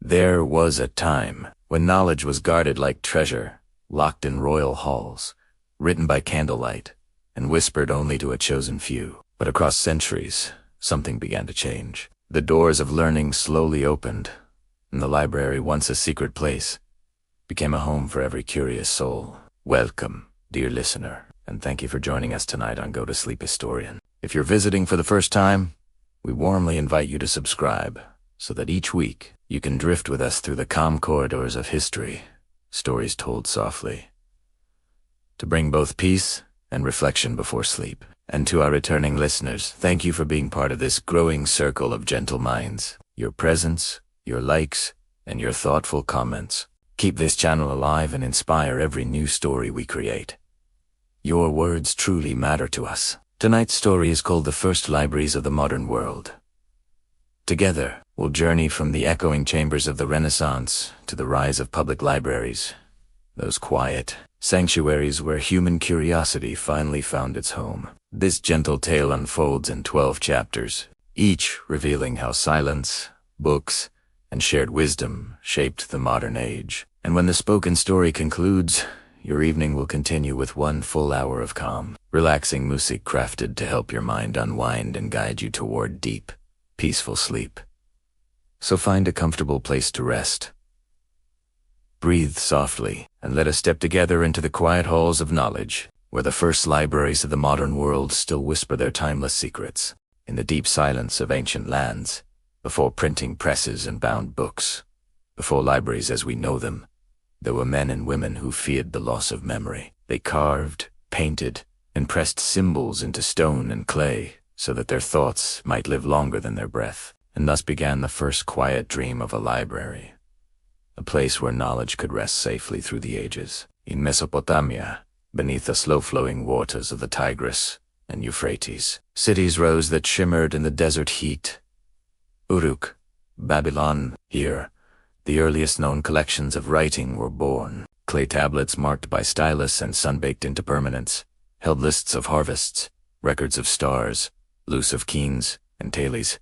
There was a time when knowledge was guarded like treasure, locked in royal halls, written by candlelight, and whispered only to a chosen few. But across centuries, something began to change. The doors of learning slowly opened, and the library, once a secret place, became a home for every curious soul. Welcome, dear listener, and thank you for joining us tonight on Go to Sleep Historian. If you're visiting for the first time, we warmly invite you to subscribe, so that each week you can drift with us through the calm corridors of history, stories told softly, to bring both peace and reflection before sleep. And to our returning listeners, thank you for being part of this growing circle of gentle minds. Your presence, your likes, and your thoughtful comments keep this channel alive and inspire every new story we create. Your words truly matter to us. Tonight's story is called The First Libraries of the Modern World. Together, we'll journey from the echoing chambers of the Renaissance to the rise of public libraries, those quiet sanctuaries where human curiosity finally found its home. This gentle tale unfolds in 12 chapters, each revealing how silence, books, and shared wisdom shaped the modern age. And when the spoken story concludes, your evening will continue with one full hour of calm, relaxing music crafted to help your mind unwind and guide you toward deep, peaceful sleep. So find a comfortable place to rest. Breathe softly, and let us step together into the quiet halls of knowledge, where the first libraries of the modern world still whisper their timeless secrets. In the deep silence of ancient lands, before printing presses and bound books, before libraries as we know them, there were men and women who feared the loss of memory. They carved, painted, and pressed symbols into stone and clay so that their thoughts might live longer than their breath. And thus began the first quiet dream of a library, a place where knowledge could rest safely through the ages. In Mesopotamia, beneath the slow-flowing waters of the Tigris and Euphrates, cities rose that shimmered in the desert heat. Uruk, Babylon. Here, the earliest known collections of writing were born. Clay tablets marked by stylus and sun-baked into permanence held lists of harvests, records of stars, loose of kings and talis.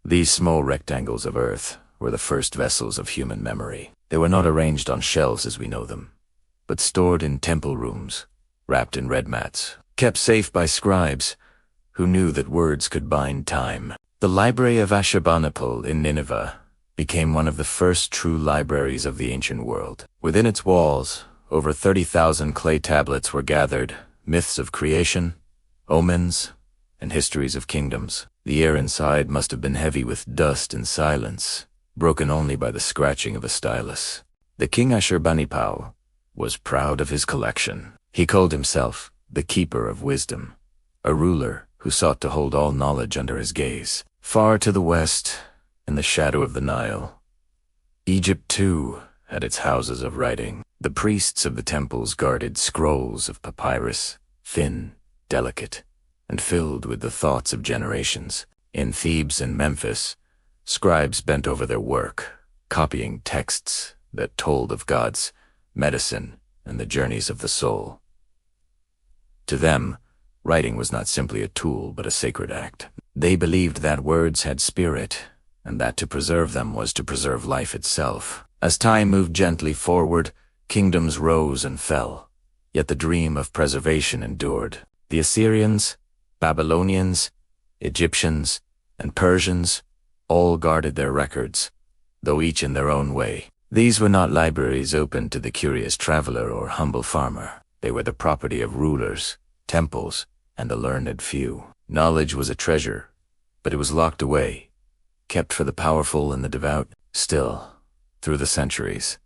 These small rectangles of earth were the first vessels of human memory. They were not arranged on shelves as we know them, but stored in temple rooms, wrapped in red mats, kept safe by scribes who knew that words could bind time. The Library of Ashurbanipal in Nineveh became one of the first true libraries of the ancient world. Within its walls, over 30,000 clay tablets were gathered, myths of creation, omens, and histories of kingdoms. The air inside must have been heavy with dust and silence, broken only by the scratching of a stylus. The king Ashurbanipal was proud of his collection. He called himself the Keeper of Wisdom, a ruler who sought to hold all knowledge under his gaze. Far to the west, in the shadow of the Nile, Egypt too had its houses of writing. The priests of the temples guarded scrolls of papyrus, thin, delicate, and filled with the thoughts of generations. In Thebes and Memphis, scribes bent over their work, copying texts that told of gods, medicine, and the journeys of the soul. To them, writing was not simply a tool but a sacred act. They believed that words had spirit, and that to preserve them was to preserve life itself. As time moved gently forward, kingdoms rose and fell, yet the dream of preservation endured. The Assyrians, Babylonians, Egyptians, and Persians all guarded their records, though each in their own way. These were not libraries open to the curious traveler or humble farmer. They were the property of rulers, temples, and the learned few. Knowledge was a treasure, but it was locked away, kept for the powerful and the devout. Still, through the centuries,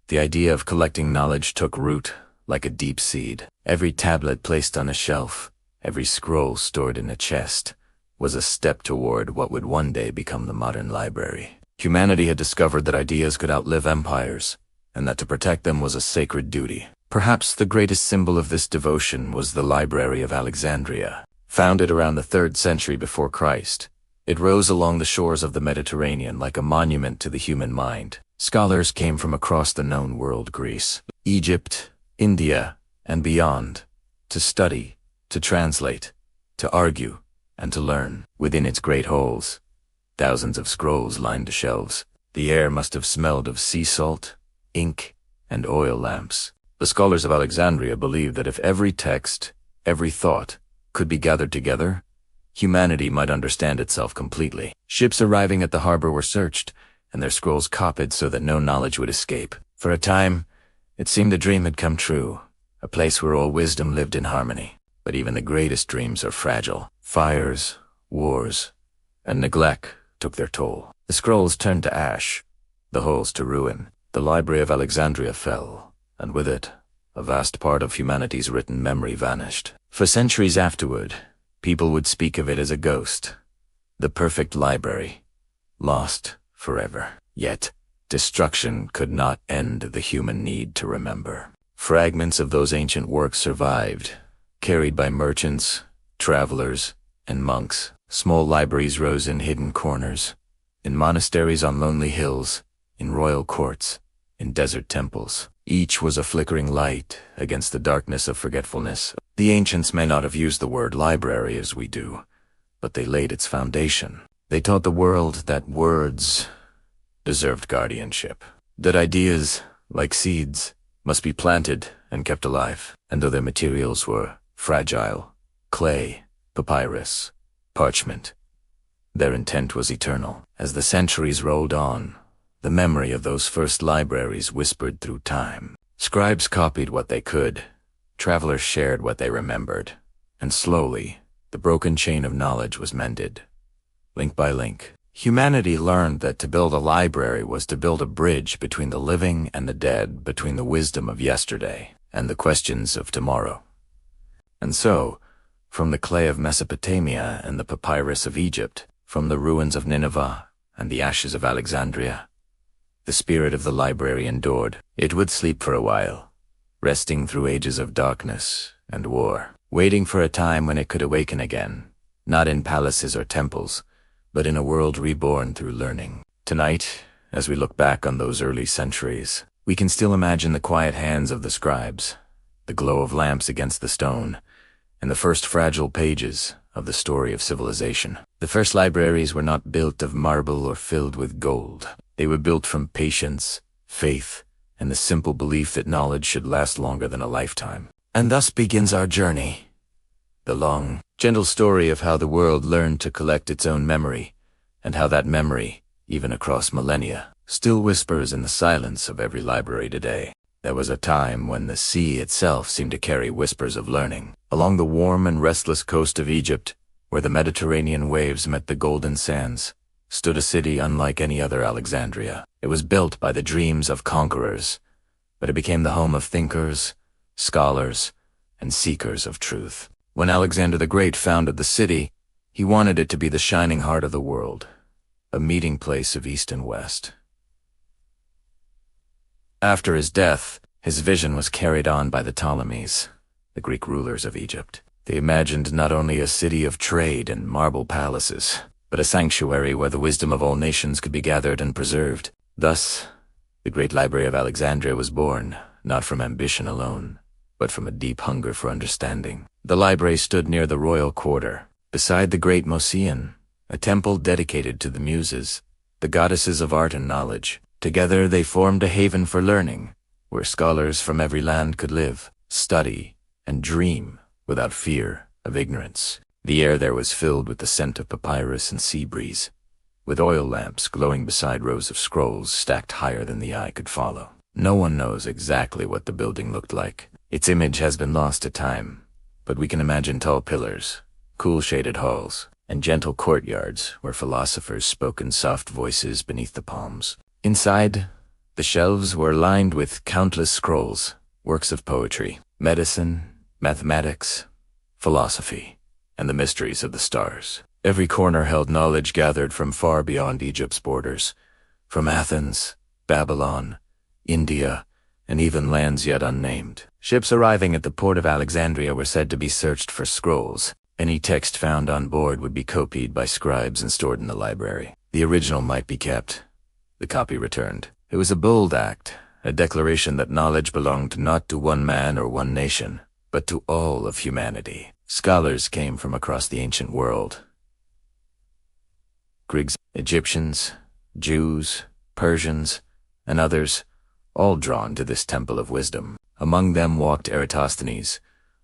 the idea of collecting knowledge took root like a deep seed. Every tablet placed on a shelf, every scroll stored in a chest, was a step toward what would one day become the modern library. Humanity had discovered that ideas could outlive empires, and that to protect them was a sacred duty. Perhaps the greatest symbol of this devotion was the Library of Alexandria. Founded around the 3rd century before Christ, It rose along the shores of the Mediterranean like a monument to the human mind. Scholars came from across the known world, Greece, Egypt, India, and beyond, to study, to translate, to argue, and to learn. Within its great halls, thousands of scrolls lined the shelves. The air must have smelled of sea salt, ink, and oil lamps. The scholars of Alexandria believed that if every text, every thought, could be gathered together, humanity might understand itself completely. Ships arriving at the harbor were searched, and their scrolls copied so that no knowledge would escape. For a time, it seemed a dream had come true, a place where all wisdom lived in harmony. But even the greatest dreams are fragile. Fires, wars, and neglect took their toll. The scrolls turned to ash, the halls to ruin. The Library of Alexandria fell, and with it, a vast part of humanity's written memory vanished. For centuries afterward, people would speak of it as a ghost, the perfect library, lost forever. Yet, destruction could not end the human need to remember. Fragments of those ancient works survived, carried by merchants, travelers, and monks. Small libraries rose in hidden corners, in monasteries on lonely hills, in royal courts, in desert temples. Each was a flickering light against the darkness of forgetfulness. The ancients may not have used the word library as we do, but they laid its foundation. They taught the world that words deserved guardianship, that ideas, like seeds, must be planted and kept alive. And though their materials were fragile, clay, papyrus, parchment, their intent was eternal. As the centuries rolled on, the memory of those first libraries whispered through time. Scribes copied what they could, travelers shared what they remembered, and slowly, the broken chain of knowledge was mended. Link by link, humanity learned that to build a library was to build a bridge between the living and the dead, between the wisdom of yesterday and the questions of tomorrow. And so, from the clay of Mesopotamia and the papyrus of Egypt, from the ruins of Nineveh and the ashes of Alexandria, the spirit of the library endured. It would sleep for a while, resting through ages of darkness and war, waiting for a time when it could awaken again, not in palaces or temples, but in a world reborn through learning. Tonight, as we look back on those early centuries, we can still imagine the quiet hands of the scribes, the glow of lamps against the stone, and the first fragile pages of the story of civilization. The first libraries were not built of marble or filled with gold. They were built from patience, faith, and the simple belief that knowledge should last longer than a lifetime. And thus begins our journey, the long, gentle story of how the world learned to collect its own memory, and how that memory, even across millennia, still whispers in the silence of every library today. There was a time when the sea itself seemed to carry whispers of learning. Along the warm and restless coast of Egypt, where the Mediterranean waves met the golden sands, stood a city unlike any other Alexandria. It was built by the dreams of conquerors, but it became the home of thinkers, scholars, and seekers of truth. When Alexander the Great founded the city, he wanted it to be the shining heart of the world, a meeting place of East and West. After his death, his vision was carried on by the Ptolemies, the Greek rulers of Egypt. They imagined not only a city of trade and marble palaces, but a sanctuary where the wisdom of all nations could be gathered and preserved. Thus, the great library of Alexandria was born, not from ambition alone, but from a deep hunger for understanding. The library stood near the royal quarter, beside the great Mosean, a temple dedicated to the Muses, the goddesses of art and knowledge. Together they formed a haven for learning, where scholars from every land could live, study, and dream without fear of ignorance. The air there was filled with the scent of papyrus and sea breeze, with oil lamps glowing beside rows of scrolls stacked higher than the eye could follow. No one knows exactly what the building looked like. Its image has been lost to time, but we can imagine tall pillars, cool shaded halls, and gentle courtyards where philosophers spoke in soft voices beneath the palms. Inside, the shelves were lined with countless scrolls, works of poetry, medicine, mathematics, philosophy, and the mysteries of the stars. Every corner held knowledge gathered from far beyond Egypt's borders, from Athens, Babylon, India, and even lands yet unnamed. Ships arriving at the port of Alexandria were said to be searched for scrolls. Any text found on board would be copied by scribes and stored in the library. The original might be kept, the copy returned. It was a bold act, a declaration that knowledge belonged not to one man or one nation, but to all of humanity. Scholars came from across the ancient world. Greeks, Egyptians, Jews, Persians, and others, all drawn to this temple of wisdom. Among them walked Eratosthenes,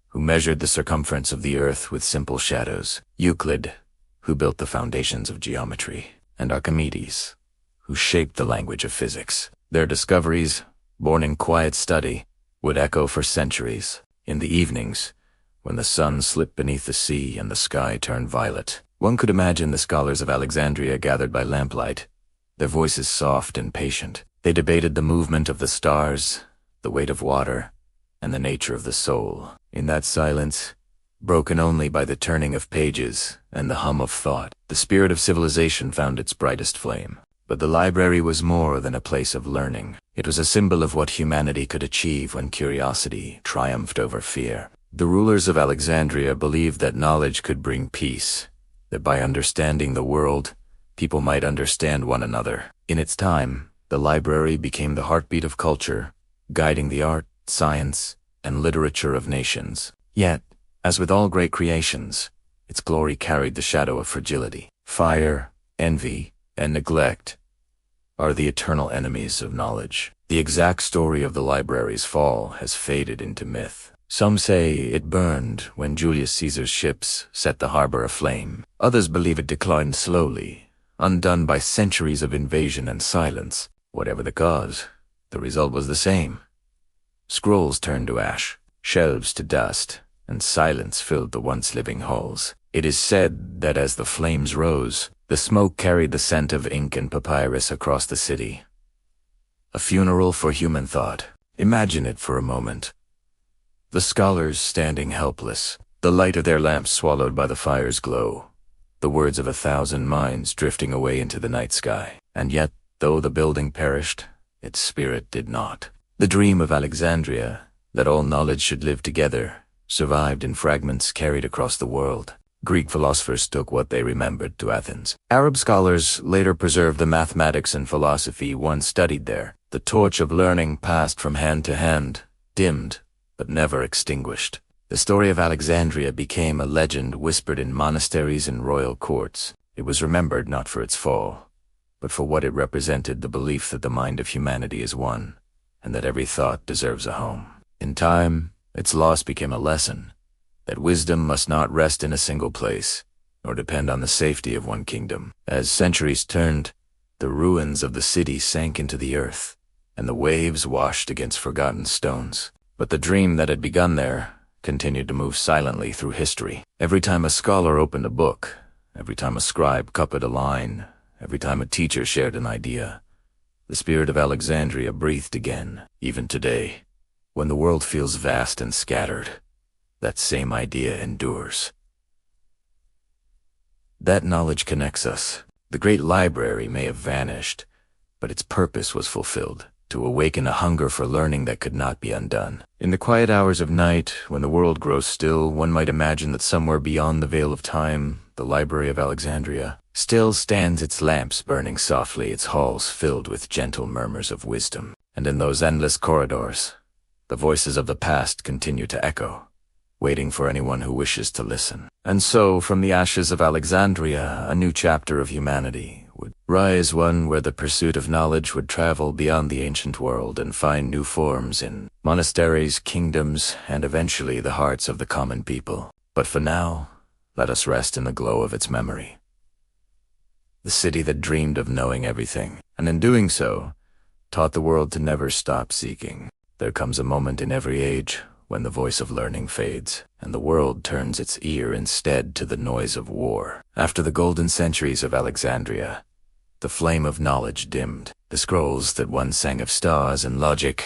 who measured the circumference of the earth with simple shadows, Euclid, who built the foundations of geometry, and Archimedes, who shaped the language of physics. Their discoveries, born in quiet study, would echo for centuries. In the evenings, when the sun slipped beneath the sea and the sky turned violet, one could imagine the scholars of Alexandria gathered by lamplight, their voices soft and patient. They debated the movement of the stars, the weight of water, and the nature of the soul. In that silence, broken only by the turning of pages and the hum of thought, the spirit of civilization found its brightest flame. But the library was more than a place of learning. It was a symbol of what humanity could achieve when curiosity triumphed over fear. The rulers of Alexandria believed that knowledge could bring peace, that by understanding the world, people might understand one another. In its time, the library became the heartbeat of culture, guiding the art, science, and literature of nations. Yet, as with all great creations, its glory carried the shadow of fragility. Fire, envy, and neglect are the eternal enemies of knowledge. The exact story of the library's fall has faded into myth. Some say it burned when Julius Caesar's ships set the harbor aflame. Others believe it declined slowly, undone by centuries of invasion and silence. Whatever the cause, the result was the same. Scrolls turned to ash, shelves to dust, and silence filled the once living halls. It is said that as the flames rose, the smoke carried the scent of ink and papyrus across the city. A funeral for human thought. Imagine it for a moment. The scholars standing helpless, the light of their lamps swallowed by the fire's glow, the words of 1,000 minds drifting away into the night sky. And yet, though the building perished, its spirit did not. The dream of Alexandria, that all knowledge should live together, survived in fragments carried across the world. Greek philosophers took what they remembered to Athens. Arab scholars later preserved the mathematics and philosophy once studied there. The torch of learning passed from hand to hand, dimmed, but never extinguished. The story of Alexandria became a legend whispered in monasteries and royal courts. It was remembered not for its fall, but for what it represented: the belief that the mind of humanity is one, and that every thought deserves a home. In time, its loss became a lesson, that wisdom must not rest in a single place, nor depend on the safety of one kingdom. As centuries turned, the ruins of the city sank into the earth, and the waves washed against forgotten stones. But the dream that had begun there continued to move silently through history. Every time a scholar opened a book, every time a scribe copied a line, every time a teacher shared an idea, the spirit of Alexandria breathed again. Even today, when the world feels vast and scattered, that same idea endures. That knowledge connects us. The great library may have vanished, but its purpose was fulfilled: to awaken a hunger for learning that could not be undone. In the quiet hours of night, when the world grows still, one might imagine that somewhere beyond the veil of time, the Library of Alexandria still stands, its lamps burning softly, its halls filled with gentle murmurs of wisdom. And in those endless corridors, the voices of the past continue to echo, waiting for anyone who wishes to listen. And so, from the ashes of Alexandria, a new chapter of humanity would rise, one where the pursuit of knowledge would travel beyond the ancient world and find new forms in monasteries, kingdoms, and eventually the hearts of the common people. But for now, let us rest in the glow of its memory. The city that dreamed of knowing everything, and in doing so, taught the world to never stop seeking. There comes a moment in every age when the voice of learning fades, and the world turns its ear instead to the noise of war. After the golden centuries of Alexandria, the flame of knowledge dimmed. The scrolls that once sang of stars and logic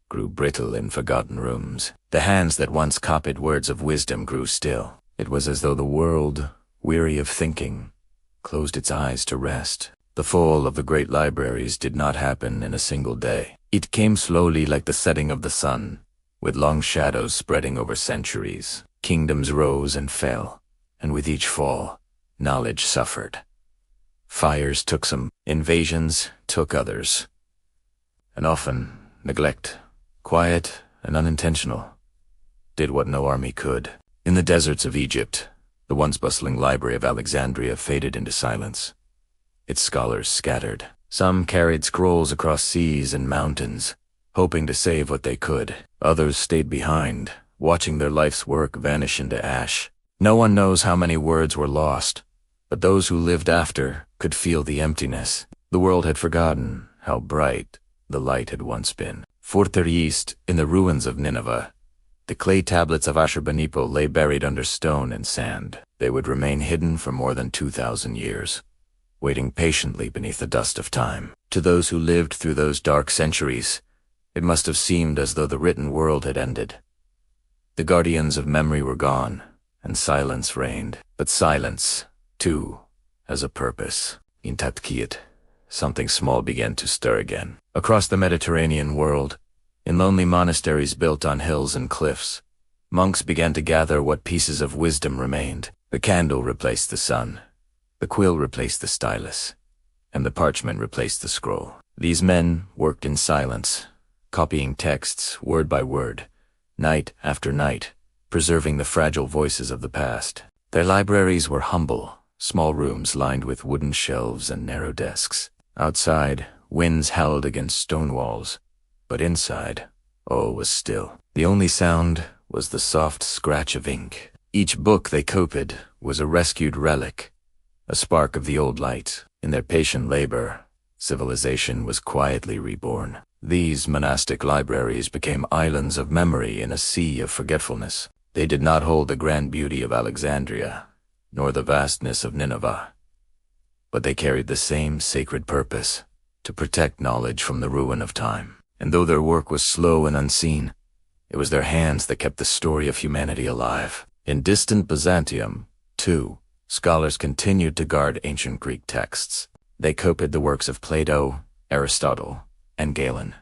grew brittle in forgotten rooms. The hands that once copied words of wisdom grew still. It was as though the world, weary of thinking, closed its eyes to rest. The fall of the great libraries did not happen in a single day. It came slowly, like the setting of the sun, with long shadows spreading over centuries. Kingdoms rose and fell, and with each fall, knowledge suffered. Fires took some, invasions took others. And often, neglect, quiet and unintentional, did what no army could. In the deserts of Egypt, the once bustling library of Alexandria faded into silence. Its scholars scattered. Some carried scrolls across seas and mountains, hoping to save what they could. Others stayed behind, watching their life's work vanish into ash. No one knows how many words were lost, but those who lived after could feel the emptiness. The world had forgotten how bright the light had once been. Further east, in the ruins of Nineveh, the clay tablets of Ashurbanipal lay buried under stone and sand. They would remain hidden for more than 2,000 years, waiting patiently beneath the dust of time. To those who lived through those dark centuries, it must have seemed as though the written world had ended. The guardians of memory were gone, and silence reigned. But silence, too, has a purpose. In Tatkiyat, something small began to stir again. Across the Mediterranean world, in lonely monasteries built on hills and cliffs, monks began to gather what pieces of wisdom remained. The candle replaced the sun, the quill replaced the stylus, and the parchment replaced the scroll. These men worked in silence, copying texts word by word, night after night, preserving the fragile voices of the past. Their libraries were humble, small rooms lined with wooden shelves and narrow desks. Outside, winds howled against stone walls, but inside, all was still. The only sound was the soft scratch of ink. Each book they copied was a rescued relic, a spark of the old light. In their patient labor, civilization was quietly reborn. These monastic libraries became islands of memory in a sea of forgetfulness. They did not hold the grand beauty of Alexandria, nor the vastness of Nineveh, but they carried the same sacred purpose: to protect knowledge from the ruin of time. And though their work was slow and unseen, it was their hands that kept the story of humanity alive. In distant Byzantium, too, scholars continued to guard ancient Greek texts. They copied the works of Plato, Aristotle, and Galen,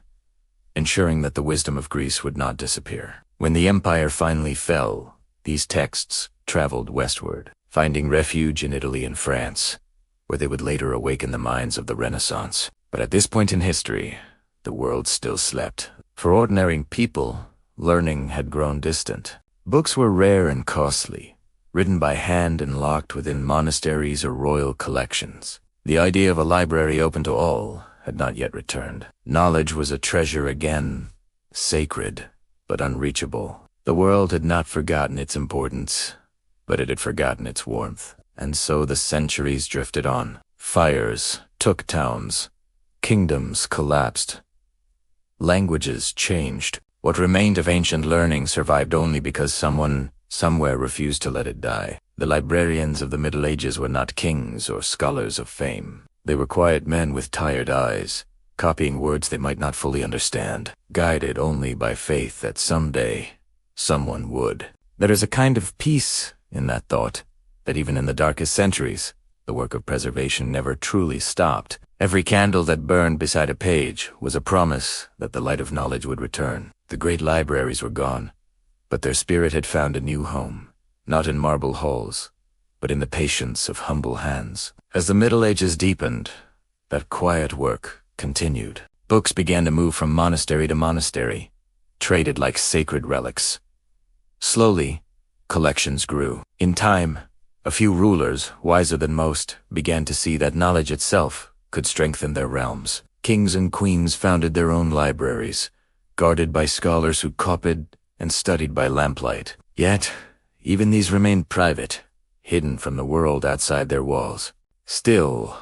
ensuring that the wisdom of Greece would not disappear. When the empire finally fell, these texts traveled westward, finding refuge in Italy and France, where they would later awaken the minds of the Renaissance. But at this point in history, the world still slept. For ordinary people, learning had grown distant. Books were rare and costly, written by hand and locked within monasteries or royal collections. The idea of a library open to all had not yet returned. Knowledge was a treasure again, sacred but unreachable. The world had not forgotten its importance, but it had forgotten its warmth. And so the centuries drifted on. Fires took towns. Kingdoms collapsed. Languages changed. What remained of ancient learning survived only because someone, somewhere refused to let it die. The librarians of the Middle Ages were not kings or scholars of fame. They were quiet men with tired eyes, copying words they might not fully understand, guided only by faith that someday, someone would. There is a kind of peace in that thought, that even in the darkest centuries, the work of preservation never truly stopped. Every candle that burned beside a page was a promise that the light of knowledge would return. The great libraries were gone, but their spirit had found a new home, not in marble halls, but in the patience of humble hands. As the Middle Ages deepened, that quiet work continued. Books began to move from monastery to monastery, traded like sacred relics. Slowly, collections grew. In time, a few rulers, wiser than most, began to see that knowledge itself could strengthen their realms. Kings and queens founded their own libraries, guarded by scholars who copied and studied by lamplight. Yet, even these remained private, hidden from the world outside their walls. Still,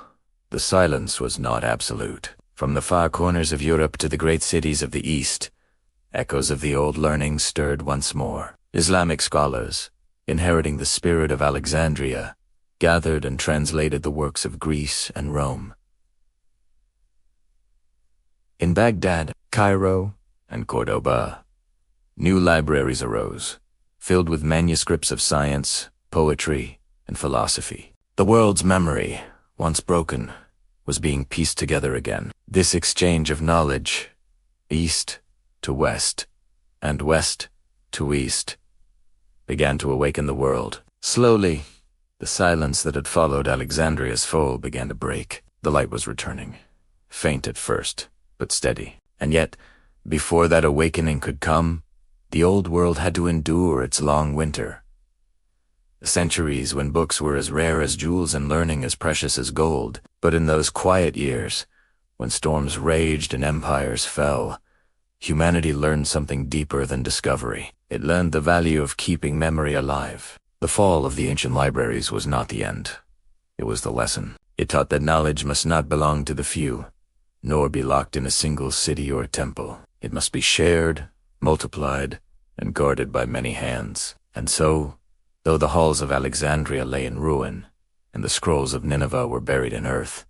the silence was not absolute. From the far corners of Europe to the great cities of the East, echoes of the old learning stirred once more. Islamic scholars, inheriting the spirit of Alexandria, gathered and translated the works of Greece and Rome. In Baghdad, Cairo, and Cordoba, new libraries arose, filled with manuscripts of science, poetry, and philosophy. The world's memory, once broken, was being pieced together again. This exchange of knowledge, east to west, and west to east, began to awaken the world. Slowly, The silence that had followed Alexandria's fall began to break. The light was returning. Faint at first, but steady. And yet, before that awakening could come, the old world had to endure its long winter. Centuries when books were as rare as jewels and learning as precious as gold. But in those quiet years, when storms raged and empires fell, humanity learned something deeper than discovery. It learned the value of keeping memory alive. The fall of the ancient libraries was not the end. It was the lesson. It taught that knowledge must not belong to the few, nor be locked in a single city or temple. It must be shared, multiplied, and guarded by many hands. And so, though the halls of Alexandria lay in ruin, and the scrolls of Nineveh were buried in earth,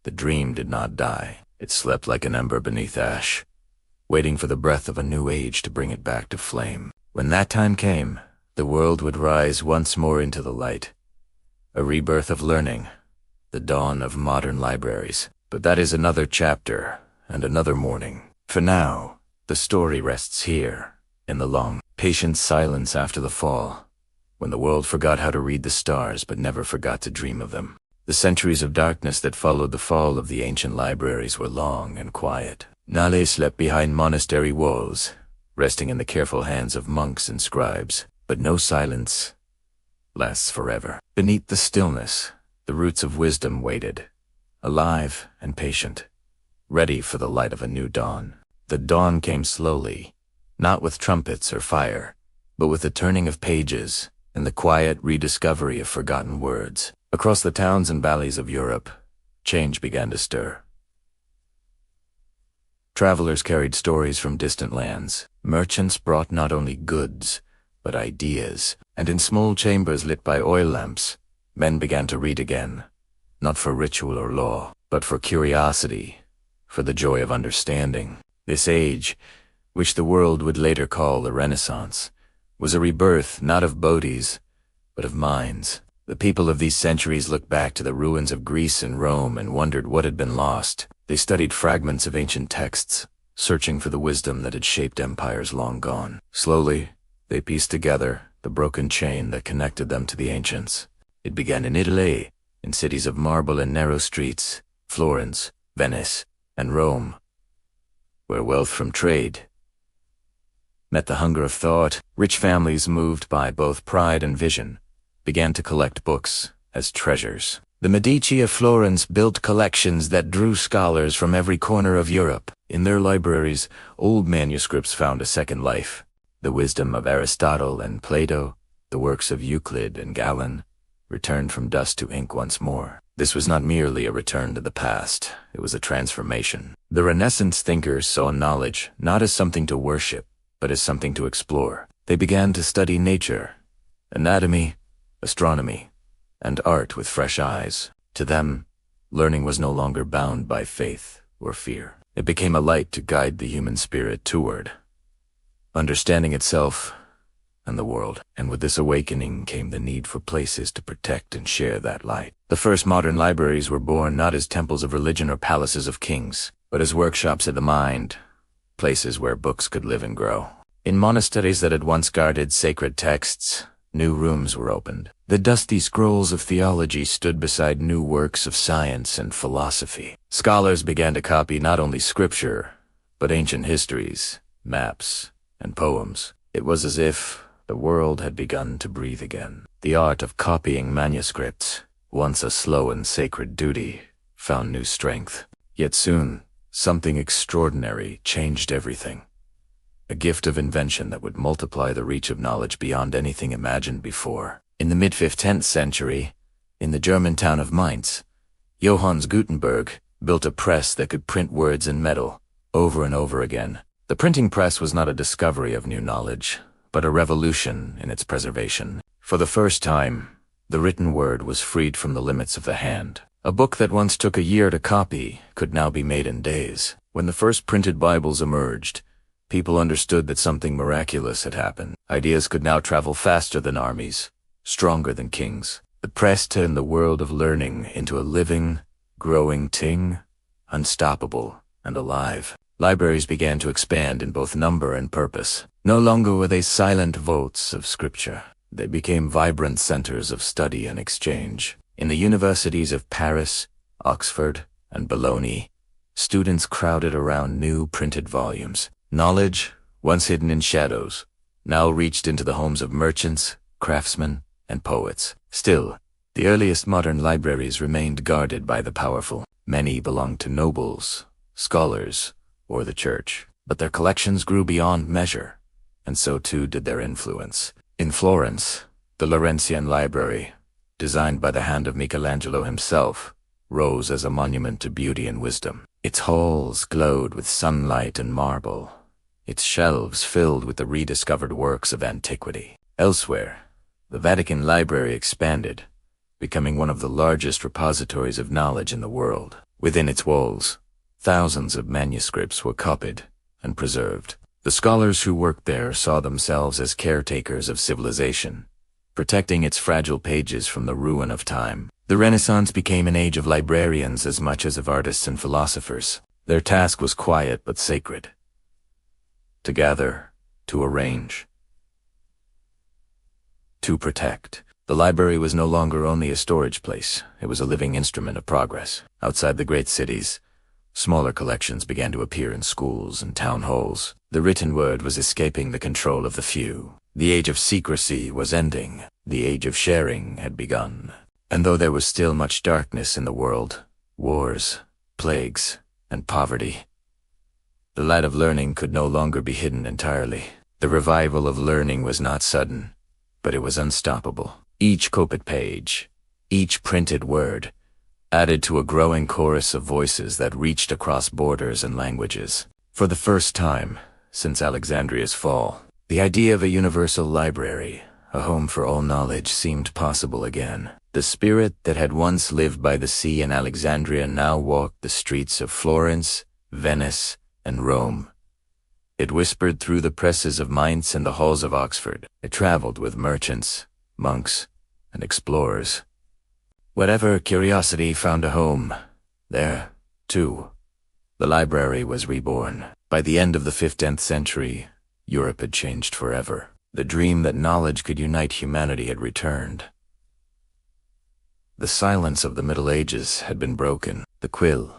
the dream did not die. It slept like an ember beneath ash, waiting for the breath of a new age to bring it back to flame. When that time came, the world would rise once more into the light. A rebirth of learning, the dawn of modern libraries. But that is another chapter and another morning. For now, the story rests here, in the long, patient silence after the fall, when the world forgot how to read the stars but never forgot to dream of them. The centuries of darkness that followed the fall of the ancient libraries were long and quiet. Nale slept behind monastery walls, resting in the careful hands of monks and scribes. But no silence lasts forever. Beneath the stillness, the roots of wisdom waited, alive and patient, ready for the light of a new dawn. The dawn came slowly, not with trumpets or fire, but with the turning of pages and the quiet rediscovery of forgotten words. Across the towns and valleys of Europe, change began to stir. Travelers carried stories from distant lands. Merchants brought not only goods, but ideas, and in small chambers lit by oil lamps, men began to read again, not for ritual or law, but for curiosity, for the joy of understanding. This age, which the world would later call the Renaissance, was a rebirth not of bodies, but of minds. The people of these centuries looked back to the ruins of Greece and Rome and wondered what had been lost. They studied fragments of ancient texts, searching for the wisdom that had shaped empires long gone. Slowly, they pieced together the broken chain that connected them to the ancients. It began in Italy, in cities of marble and narrow streets, Florence, Venice, and Rome, where wealth from trade met the hunger of thought. Rich families, moved by both pride and vision, began to collect books as treasures. The Medici of Florence built collections that drew scholars from every corner of Europe. In their libraries, old manuscripts found a second life. The wisdom of Aristotle and Plato, the works of Euclid and Galen, returned from dust to ink once more. This was not merely a return to the past, it was a transformation. The Renaissance thinkers saw knowledge not as something to worship, but as something to explore. They began to study nature, anatomy, astronomy, and art with fresh eyes. To them, learning was no longer bound by faith or fear. It became a light to guide the human spirit toward understanding itself and the world. And with this awakening came the need for places to protect and share that light. The first modern libraries were born not as temples of religion or palaces of kings, but as workshops of the mind, places where books could live and grow. In monasteries that had once guarded sacred texts, new rooms were opened. The dusty scrolls of theology stood beside new works of science and philosophy. Scholars began to copy not only scripture, but ancient histories, maps, and poems. It was as if the world had begun to breathe again. The art of copying manuscripts, once a slow and sacred duty, found new strength. Yet soon, something extraordinary changed everything. A gift of invention that would multiply the reach of knowledge beyond anything imagined before. In the mid-15th century, in the German town of Mainz, Johannes Gutenberg built a press that could print words in metal over and over again. The printing press was not a discovery of new knowledge, but a revolution in its preservation. For the first time, the written word was freed from the limits of the hand. A book that once took a year to copy could now be made in days. When the first printed Bibles emerged, people understood that something miraculous had happened. Ideas could now travel faster than armies, stronger than kings. The press turned the world of learning into a living, growing thing, unstoppable and alive. Libraries began to expand in both number and purpose. No longer were they silent vaults of scripture. They became vibrant centers of study and exchange. In the universities of Paris, Oxford, and Bologna, students crowded around new printed volumes. Knowledge, once hidden in shadows, now reached into the homes of merchants, craftsmen, and poets. Still, the earliest modern libraries remained guarded by the powerful. Many belonged to nobles, scholars, or the church. But their collections grew beyond measure, and so too did their influence. In Florence, the Laurentian Library, designed by the hand of Michelangelo himself, rose as a monument to beauty and wisdom. Its halls glowed with sunlight and marble, its shelves filled with the rediscovered works of antiquity. Elsewhere, the Vatican Library expanded, becoming one of the largest repositories of knowledge in the world. Within its walls, thousands of manuscripts were copied and preserved. The scholars who worked there saw themselves as caretakers of civilization, protecting its fragile pages from the ruin of time. The Renaissance became an age of librarians as much as of artists and philosophers. Their task was quiet but sacred: to gather, to arrange, to protect. The library was no longer only a storage place, it was a living instrument of progress. Outside the great cities, smaller collections began to appear in schools and town halls. The written word was escaping the control of the few. The age of secrecy was ending. The age of sharing had begun. And though there was still much darkness in the world, wars, plagues, and poverty, the light of learning could no longer be hidden entirely. The revival of learning was not sudden, but it was unstoppable. Each copied page, each printed word, added to a growing chorus of voices that reached across borders and languages. For the first time since Alexandria's fall, the idea of a universal library, a home for all knowledge, seemed possible again. The spirit that had once lived by the sea in Alexandria now walked the streets of Florence, Venice, and Rome. It whispered through the presses of Mainz and the halls of Oxford. It traveled with merchants, monks, and explorers. Whatever curiosity found a home, there, too, the library was reborn. By the end of the 15th century, Europe had changed forever. The dream that knowledge could unite humanity had returned. The silence of the Middle Ages had been broken. The quill,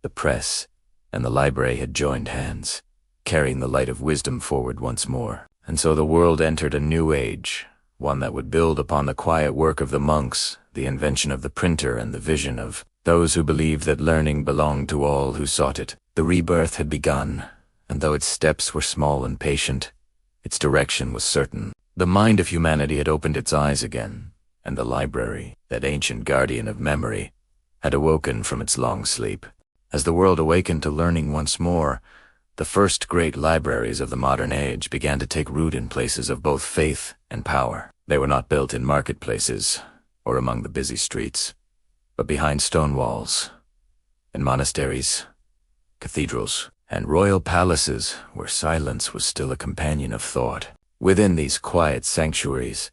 the press, and the library had joined hands, carrying the light of wisdom forward once more. And so the world entered a new age, one that would build upon the quiet work of the monks, the invention of the printer, and the vision of those who believed that learning belonged to all who sought it. The rebirth had begun, and though its steps were small and patient, its direction was certain. The mind of humanity had opened its eyes again, and the library, that ancient guardian of memory, had awoken from its long sleep. As the world awakened to learning once more, the first great libraries of the modern age began to take root in places of both faith and power. They were not built in marketplaces or among the busy streets, but behind stone walls, in monasteries, cathedrals, and royal palaces where silence was still a companion of thought. Within these quiet sanctuaries,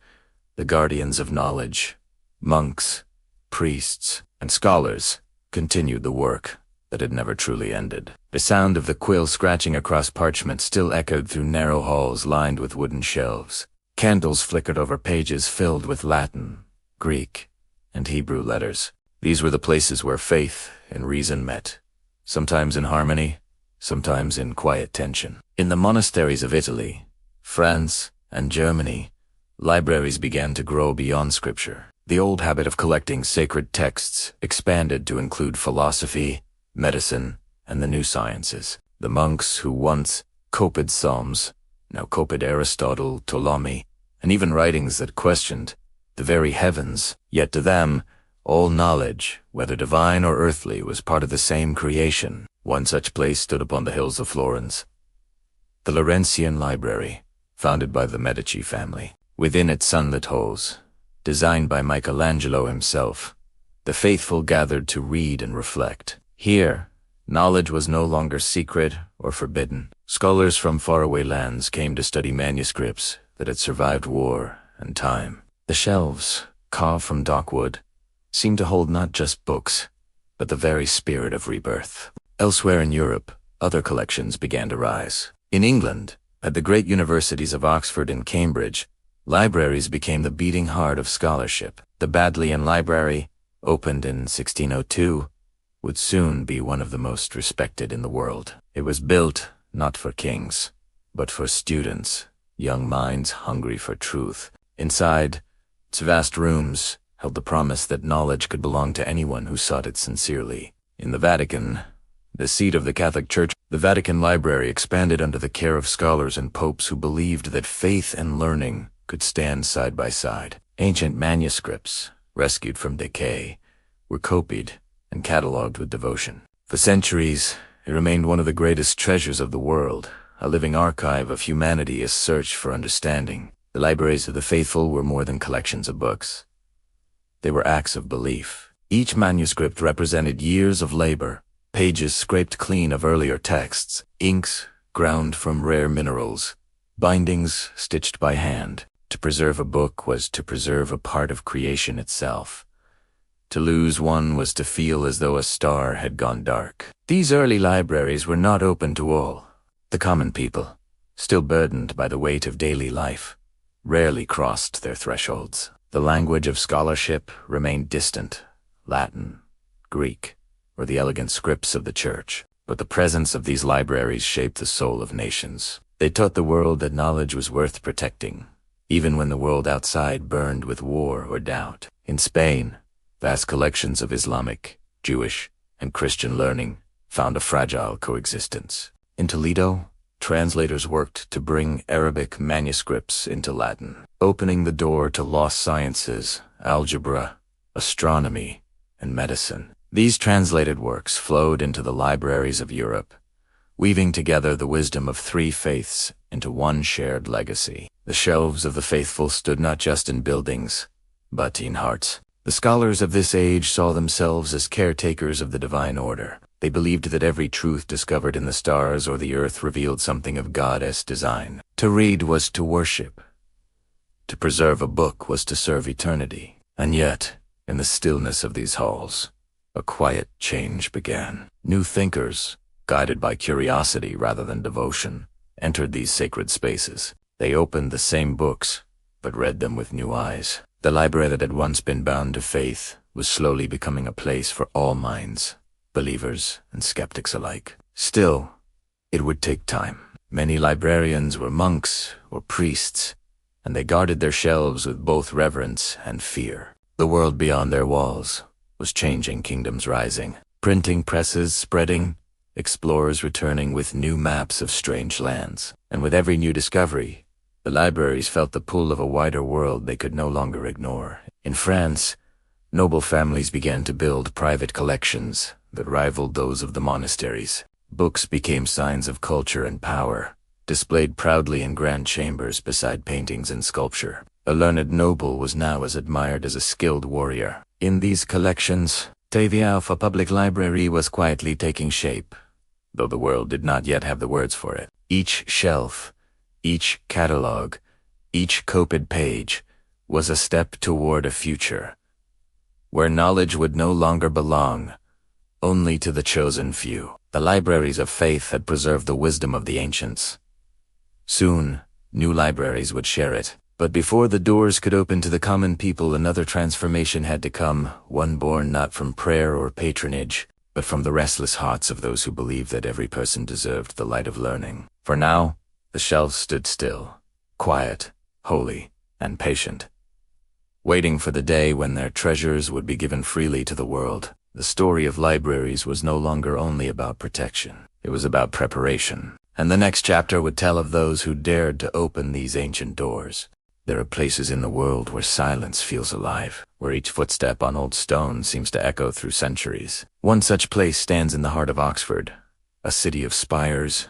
the guardians of knowledge, monks, priests, and scholars, continued the work that had never truly ended. The sound of the quill scratching across parchment still echoed through narrow halls lined with wooden shelves. Candles flickered over pages filled with Latin, Greek, and Hebrew letters. These were the places where faith and reason met, sometimes in harmony, sometimes in quiet tension. In the monasteries of Italy, France, and Germany, libraries began to grow beyond scripture. The old habit of collecting sacred texts expanded to include philosophy, medicine, and the new sciences. The monks who once copied Psalms now copied Aristotle, Ptolemy, and even writings that questioned the very heavens. Yet to them, all knowledge, whether divine or earthly, was part of the same creation. One such place stood upon the hills of Florence, the Laurentian Library, founded by the Medici family. Within its sunlit halls, designed by Michelangelo himself, the faithful gathered to read and reflect. Here, knowledge was no longer secret or forbidden. Scholars from faraway lands came to study manuscripts that had survived war and time. The shelves, carved from dockwood, seemed to hold not just books, but the very spirit of rebirth. Elsewhere in Europe, other collections began to rise. In England, at the great universities of Oxford and Cambridge, Libraries became the beating heart of scholarship. The Bodleian Library, opened in 1602, would soon be one of the most respected in the world. It was built not for kings, but for students, young minds hungry for truth. Inside, its vast rooms held the promise that knowledge could belong to anyone who sought it sincerely. In the Vatican, the seat of the Catholic Church, the Vatican Library expanded under the care of scholars and popes who believed that faith and learning could stand side by side. Ancient manuscripts, rescued from decay, were copied and catalogued with devotion. For centuries, it remained one of the greatest treasures of the world, a living archive of humanity's search for understanding. The libraries of the faithful were more than collections of books. They were acts of belief. Each manuscript represented years of labor, pages scraped clean of earlier texts, inks ground from rare minerals, bindings stitched by hand. To preserve a book was to preserve a part of creation itself. To lose one was to feel as though a star had gone dark. These early libraries were not open to all. The common people, still burdened by the weight of daily life, rarely crossed their thresholds. The language of scholarship remained distant, Latin, Greek, or the elegant scripts of the church. But the presence of these libraries shaped the soul of nations. They taught the world that knowledge was worth protecting, even when the world outside burned with war or doubt. In Spain, vast collections of Islamic, Jewish, and Christian learning found a fragile coexistence. In Toledo, translators worked to bring Arabic manuscripts into Latin, opening the door to lost sciences, algebra, astronomy, and medicine. These translated works flowed into the libraries of Europe, weaving together the wisdom of three faiths into one shared legacy. The shelves of the faithful stood not just in buildings, but in hearts. The scholars of this age saw themselves as caretakers of the divine order. They believed that every truth discovered in the stars or the earth revealed something of God's design. To read was to worship. To preserve a book was to serve eternity. And yet, in the stillness of these halls, a quiet change began. New thinkers, guided by curiosity rather than devotion, entered these sacred spaces. They opened the same books, but read them with new eyes. The library that had once been bound to faith was slowly becoming a place for all minds, believers and skeptics alike. Still, it would take time. Many librarians were monks or priests, and they guarded their shelves with both reverence and fear. The world beyond their walls was changing, kingdoms rising, printing presses spreading, explorers returning with new maps of strange lands. And with every new discovery, the libraries felt the pull of a wider world they could no longer ignore. In France, noble families began to build private collections that rivaled those of the monasteries. Books became signs of culture and power, displayed proudly in grand chambers beside paintings and sculpture. A learned noble was now as admired as a skilled warrior. In these collections, the Alpha Public Library was quietly taking shape, though the world did not yet have the words for it. Each shelf, each catalog, each copied page was a step toward a future, where knowledge would no longer belong only to the chosen few. The libraries of faith had preserved the wisdom of the ancients. Soon, new libraries would share it. But before the doors could open to the common people, another transformation had to come, one born not from prayer or patronage, but from the restless hearts of those who believed that every person deserved the light of learning. For now, the shelves stood still, quiet, holy, and patient, waiting for the day when their treasures would be given freely to the world. The story of libraries was no longer only about protection. It was about preparation. And the next chapter would tell of those who dared to open these ancient doors. There are places in the world where silence feels alive, where each footstep on old stone seems to echo through centuries. One such place stands in the heart of Oxford, a city of spires,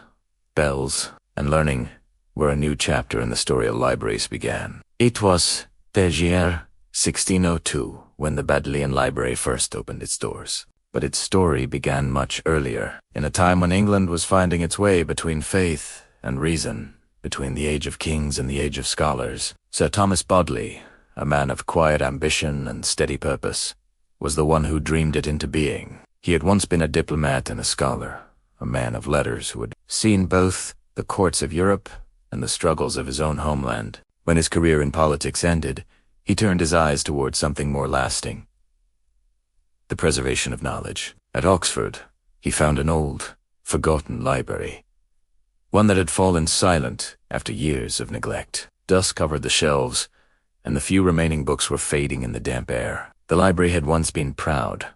bells, and learning, where a new chapter in the story of libraries began. It was the year 1602 when the Bodleian Library first opened its doors. But its story began much earlier, in a time when England was finding its way between faith and reason, between the age of kings and the age of scholars. Sir Thomas Bodley, a man of quiet ambition and steady purpose, was the one who dreamed it into being. He had once been a diplomat and a scholar, a man of letters who had seen both the courts of Europe and the struggles of his own homeland. When his career in politics ended, he turned his eyes toward something more lasting: the preservation of knowledge. At Oxford, he found an old, forgotten library, one that had fallen silent after years of neglect. Dust covered the shelves, and the few remaining books were fading in the damp air. The library had once been proud,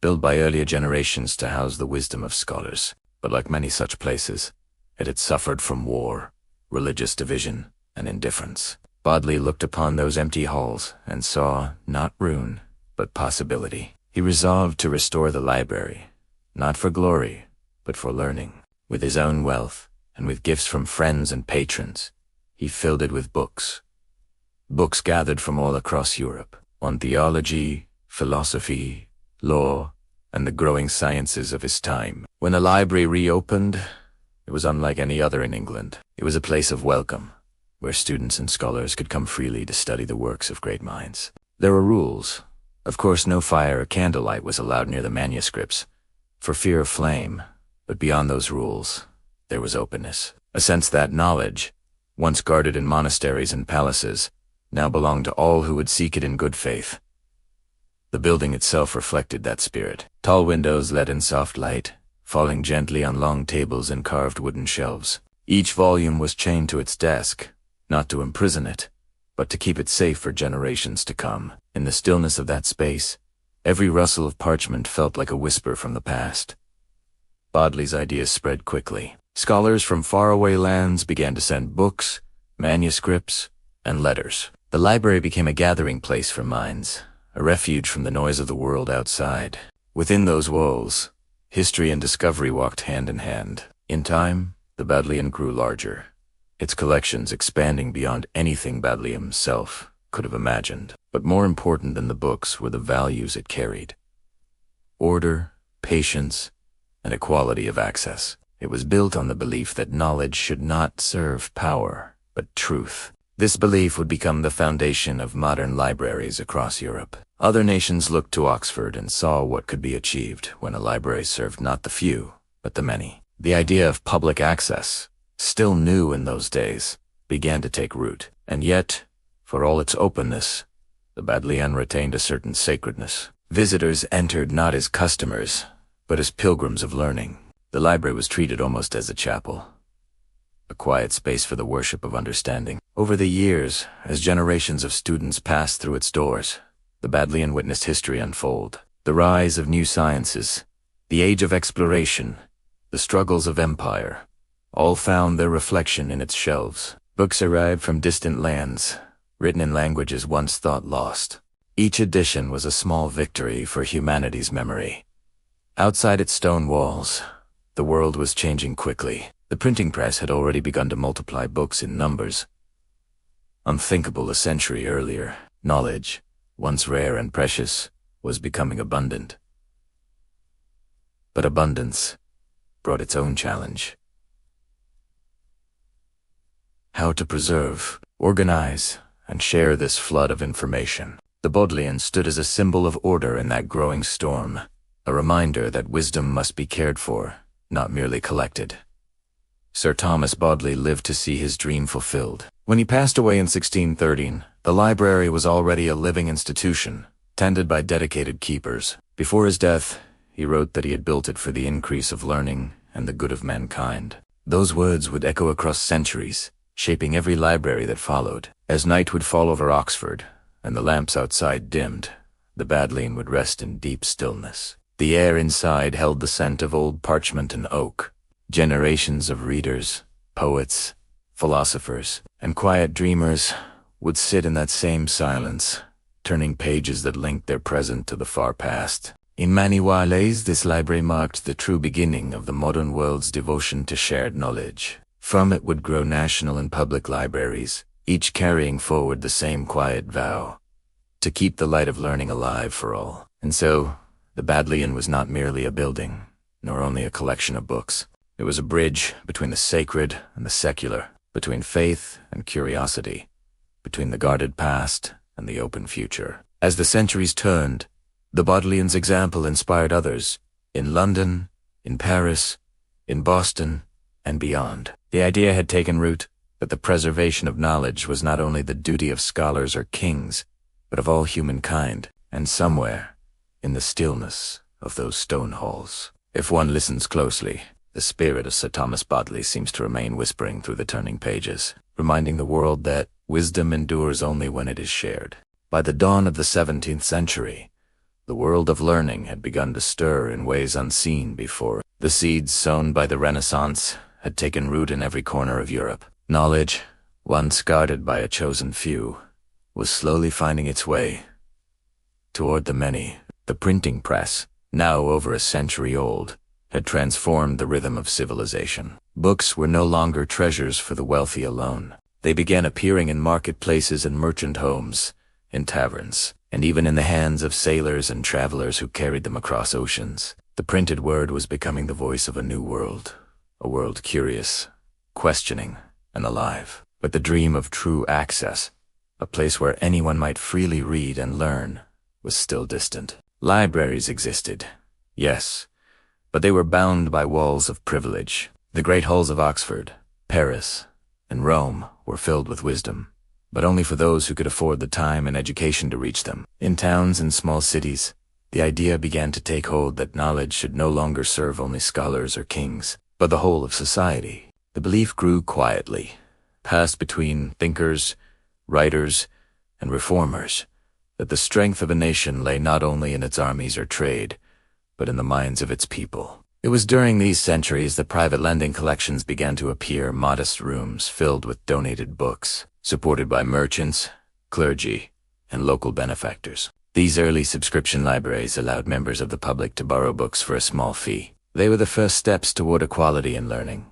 built by earlier generations to house the wisdom of scholars. But like many such places, it had suffered from war, religious division, and indifference. Bodley looked upon those empty halls and saw not ruin, but possibility. He resolved to restore the library, not for glory, but for learning. With his own wealth, and with gifts from friends and patrons, he filled it with books. Books gathered from all across Europe, on theology, philosophy, law, and the growing sciences of his time. When the library reopened, it was unlike any other in England. It was a place of welcome, where students and scholars could come freely to study the works of great minds. There were rules. Of course, no fire or candlelight was allowed near the manuscripts, for fear of flame, but beyond those rules, there was openness. A sense that knowledge, once guarded in monasteries and palaces, now belonged to all who would seek it in good faith. The building itself reflected that spirit. Tall windows let in soft light, falling gently on long tables and carved wooden shelves. Each volume was chained to its desk, not to imprison it, but to keep it safe for generations to come. In the stillness of that space, every rustle of parchment felt like a whisper from the past. Bodley's ideas spread quickly. Scholars from faraway lands began to send books, manuscripts, and letters. The library became a gathering place for minds, a refuge from the noise of the world outside. Within those walls, history and discovery walked hand in hand. In time, the Bodleian grew larger, its collections expanding beyond anything Bodley himself could have imagined. But more important than the books were the values it carried: order, patience, and equality of access. It was built on the belief that knowledge should not serve power, but truth. This belief would become the foundation of modern libraries across Europe. Other nations looked to Oxford and saw what could be achieved when a library served not the few, but the many. The idea of public access, still new in those days, began to take root. And yet, for all its openness, the Bodleian retained a certain sacredness. Visitors entered not as customers, but as pilgrims of learning. The library was treated almost as a chapel, a quiet space for the worship of understanding. Over the years, as generations of students passed through its doors, the Bodleian witnessed history unfold. The rise of new sciences, the age of exploration, the struggles of empire, all found their reflection in its shelves. Books arrived from distant lands, written in languages once thought lost. Each edition was a small victory for humanity's memory. Outside its stone walls, the world was changing quickly. The printing press had already begun to multiply books in numbers. Unthinkable a century earlier, knowledge, once rare and precious, was becoming abundant. But abundance brought its own challenge. How to preserve, organize, and share this flood of information. The Bodleian stood as a symbol of order in that growing storm, a reminder that wisdom must be cared for, not merely collected. Sir Thomas Bodley lived to see his dream fulfilled. When he passed away in 1613, the library was already a living institution, tended by dedicated keepers. Before his death, he wrote that he had built it for the increase of learning and the good of mankind. Those words would echo across centuries, shaping every library that followed. As night would fall over Oxford, and the lamps outside dimmed, the Bodleian would rest in deep stillness. The air inside held the scent of old parchment and oak. Generations of readers, poets, philosophers, and quiet dreamers would sit in that same silence, turning pages that linked their present to the far past. In many ways, this library marked the true beginning of the modern world's devotion to shared knowledge. From it would grow national and public libraries, each carrying forward the same quiet vow: to keep the light of learning alive for all. And so, the Bodleian was not merely a building, nor only a collection of books. It was a bridge between the sacred and the secular, between faith and curiosity, between the guarded past and the open future. As the centuries turned, the Bodleian's example inspired others, in London, in Paris, in Boston, and beyond. The idea had taken root, that the preservation of knowledge was not only the duty of scholars or kings, but of all humankind, and somewhere, in the stillness of those stone halls, if one listens closely, the spirit of Sir Thomas Bodley seems to remain whispering through the turning pages, reminding the world that wisdom endures only when it is shared. By the dawn of the 17th century, the world of learning had begun to stir in ways unseen before. The seeds sown by the Renaissance had taken root in every corner of Europe. Knowledge, once guarded by a chosen few, was slowly finding its way toward the many. The printing press, now over a century old, had transformed the rhythm of civilization. Books were no longer treasures for the wealthy alone. They began appearing in marketplaces and merchant homes, in taverns, and even in the hands of sailors and travelers who carried them across oceans. The printed word was becoming the voice of a new world, a world curious, questioning, and alive. But the dream of true access, a place where anyone might freely read and learn, was still distant. Libraries existed, yes, but they were bound by walls of privilege. The great halls of Oxford, Paris, and Rome were filled with wisdom, but only for those who could afford the time and education to reach them. In towns and small cities, the idea began to take hold that knowledge should no longer serve only scholars or kings, but the whole of society. The belief grew quietly, passed between thinkers, writers, and reformers, that the strength of a nation lay not only in its armies or trade, but in the minds of its people. It was during these centuries that private lending collections began to appear, modest rooms filled with donated books, supported by merchants, clergy, and local benefactors. These early subscription libraries allowed members of the public to borrow books for a small fee. They were the first steps toward equality in learning,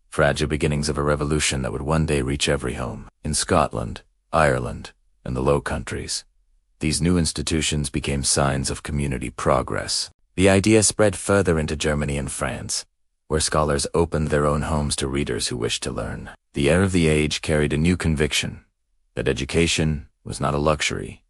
fragile beginnings of a revolution that would one day reach every home. In Scotland, Ireland, and the Low Countries, these new institutions became signs of community progress. The idea spread further into Germany and France, where scholars opened their own homes to readers who wished to learn. The air of the age carried a new conviction that education was not a luxury,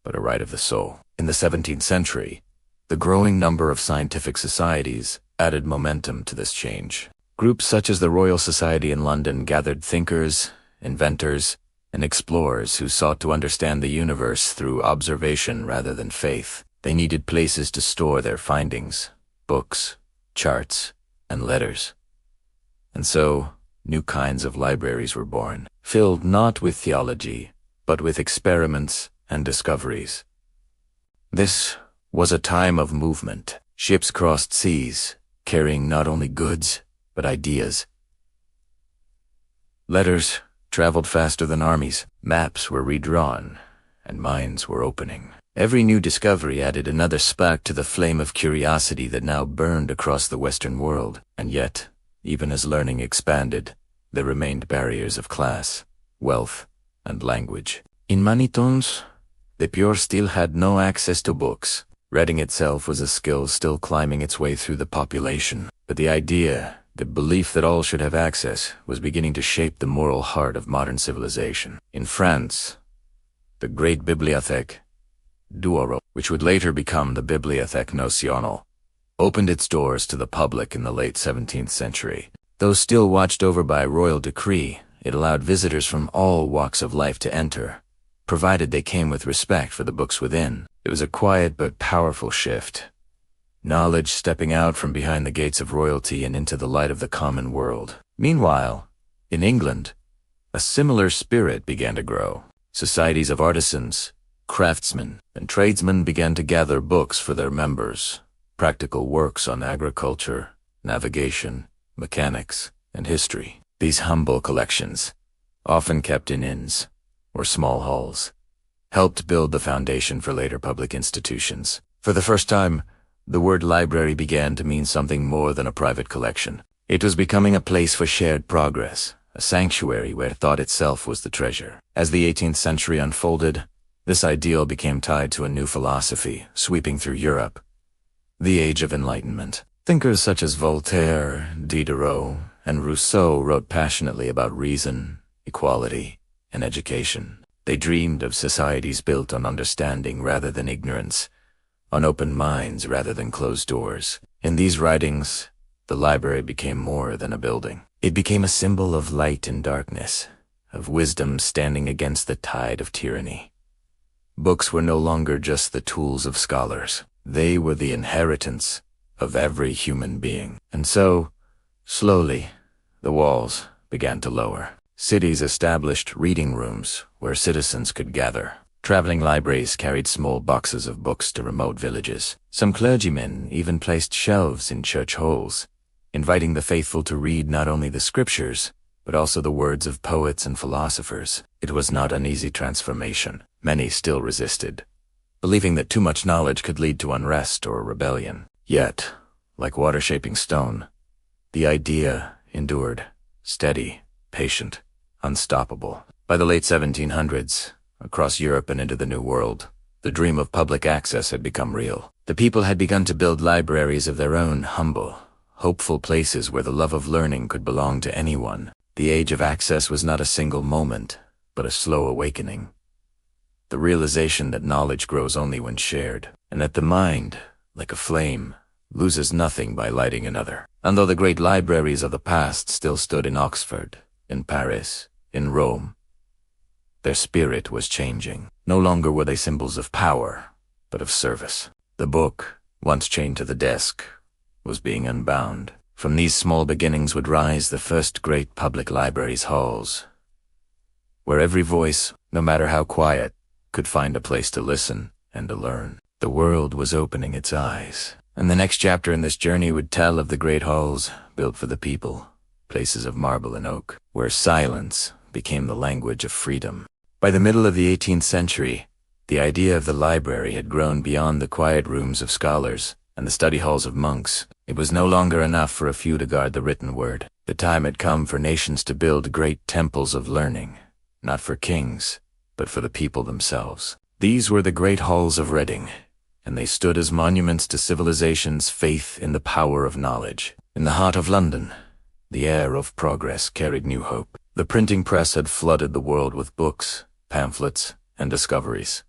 but a right of the soul. In the 17th century, the growing number of scientific societies added momentum to this change. Groups such as the Royal Society in London gathered thinkers, inventors, and explorers who sought to understand the universe through observation rather than faith. They needed places to store their findings, books, charts, and letters. And so, new kinds of libraries were born, filled not with theology, but with experiments and discoveries. This was a time of movement. Ships crossed seas, carrying not only goods, but ideas. Letters traveled faster than armies, maps were redrawn, and minds were opening. Every new discovery added another spark to the flame of curiosity that now burned across the Western world. And yet, even as learning expanded, there remained barriers of class, wealth, and language. In many towns, the poor still had no access to books. Reading itself was a skill still climbing its way through the population. But the idea, the belief that all should have access, was beginning to shape the moral heart of modern civilization. In France, the great Bibliothèque d'Oro, which would later become the Bibliothèque Nationale, opened its doors to the public in the late 17th century. Though still watched over by royal decree, it allowed visitors from all walks of life to enter, provided they came with respect for the books within. It was a quiet but powerful shift. Knowledge stepping out from behind the gates of royalty and into the light of the common world. Meanwhile, in England, a similar spirit began to grow. Societies of artisans, craftsmen, and tradesmen began to gather books for their members, practical works on agriculture, navigation, mechanics, and history. These humble collections, often kept in inns or small halls, helped build the foundation for later public institutions. For the first time, the word library began to mean something more than a private collection. It was becoming a place for shared progress, a sanctuary where thought itself was the treasure. As the 18th century unfolded, this ideal became tied to a new philosophy sweeping through Europe, the Age of Enlightenment. Thinkers such as Voltaire, Diderot, and Rousseau wrote passionately about reason, equality, and education. They dreamed of societies built on understanding rather than ignorance, on open minds rather than closed doors. In these writings, the library became more than a building. It became a symbol of light and darkness, of wisdom standing against the tide of tyranny. Books were no longer just the tools of scholars. They were the inheritance of every human being. And so, slowly, the walls began to lower. Cities established reading rooms where citizens could gather. Traveling libraries carried small boxes of books to remote villages. Some clergymen even placed shelves in church halls, inviting the faithful to read not only the scriptures, but also the words of poets and philosophers. It was not an easy transformation. Many still resisted, believing that too much knowledge could lead to unrest or rebellion. Yet, like water shaping stone, the idea endured, steady, patient, unstoppable. By the late 1700s, across Europe and into the New World, the dream of public access had become real. The people had begun to build libraries of their own, humble, hopeful places where the love of learning could belong to anyone. The age of access was not a single moment, but a slow awakening. The realization that knowledge grows only when shared, and that the mind, like a flame, loses nothing by lighting another. And though the great libraries of the past still stood in Oxford, in Paris, in Rome, their spirit was changing. No longer were they symbols of power, but of service. The book, once chained to the desk, was being unbound. From these small beginnings would rise the first great public libraries' halls, where every voice, no matter how quiet, could find a place to listen and to learn. The world was opening its eyes, and the next chapter in this journey would tell of the great halls built for the people, places of marble and oak, where silence became the language of freedom. By the middle of the 18th century, the idea of the library had grown beyond the quiet rooms of scholars and the study halls of monks. It was no longer enough for a few to guard the written word. The time had come for nations to build great temples of learning, not for kings, but for the people themselves. These were the great halls of Reading, and they stood as monuments to civilization's faith in the power of knowledge. In the heart of London, the air of progress carried new hope. The printing press had flooded the world with books, pamphlets, and discoveries.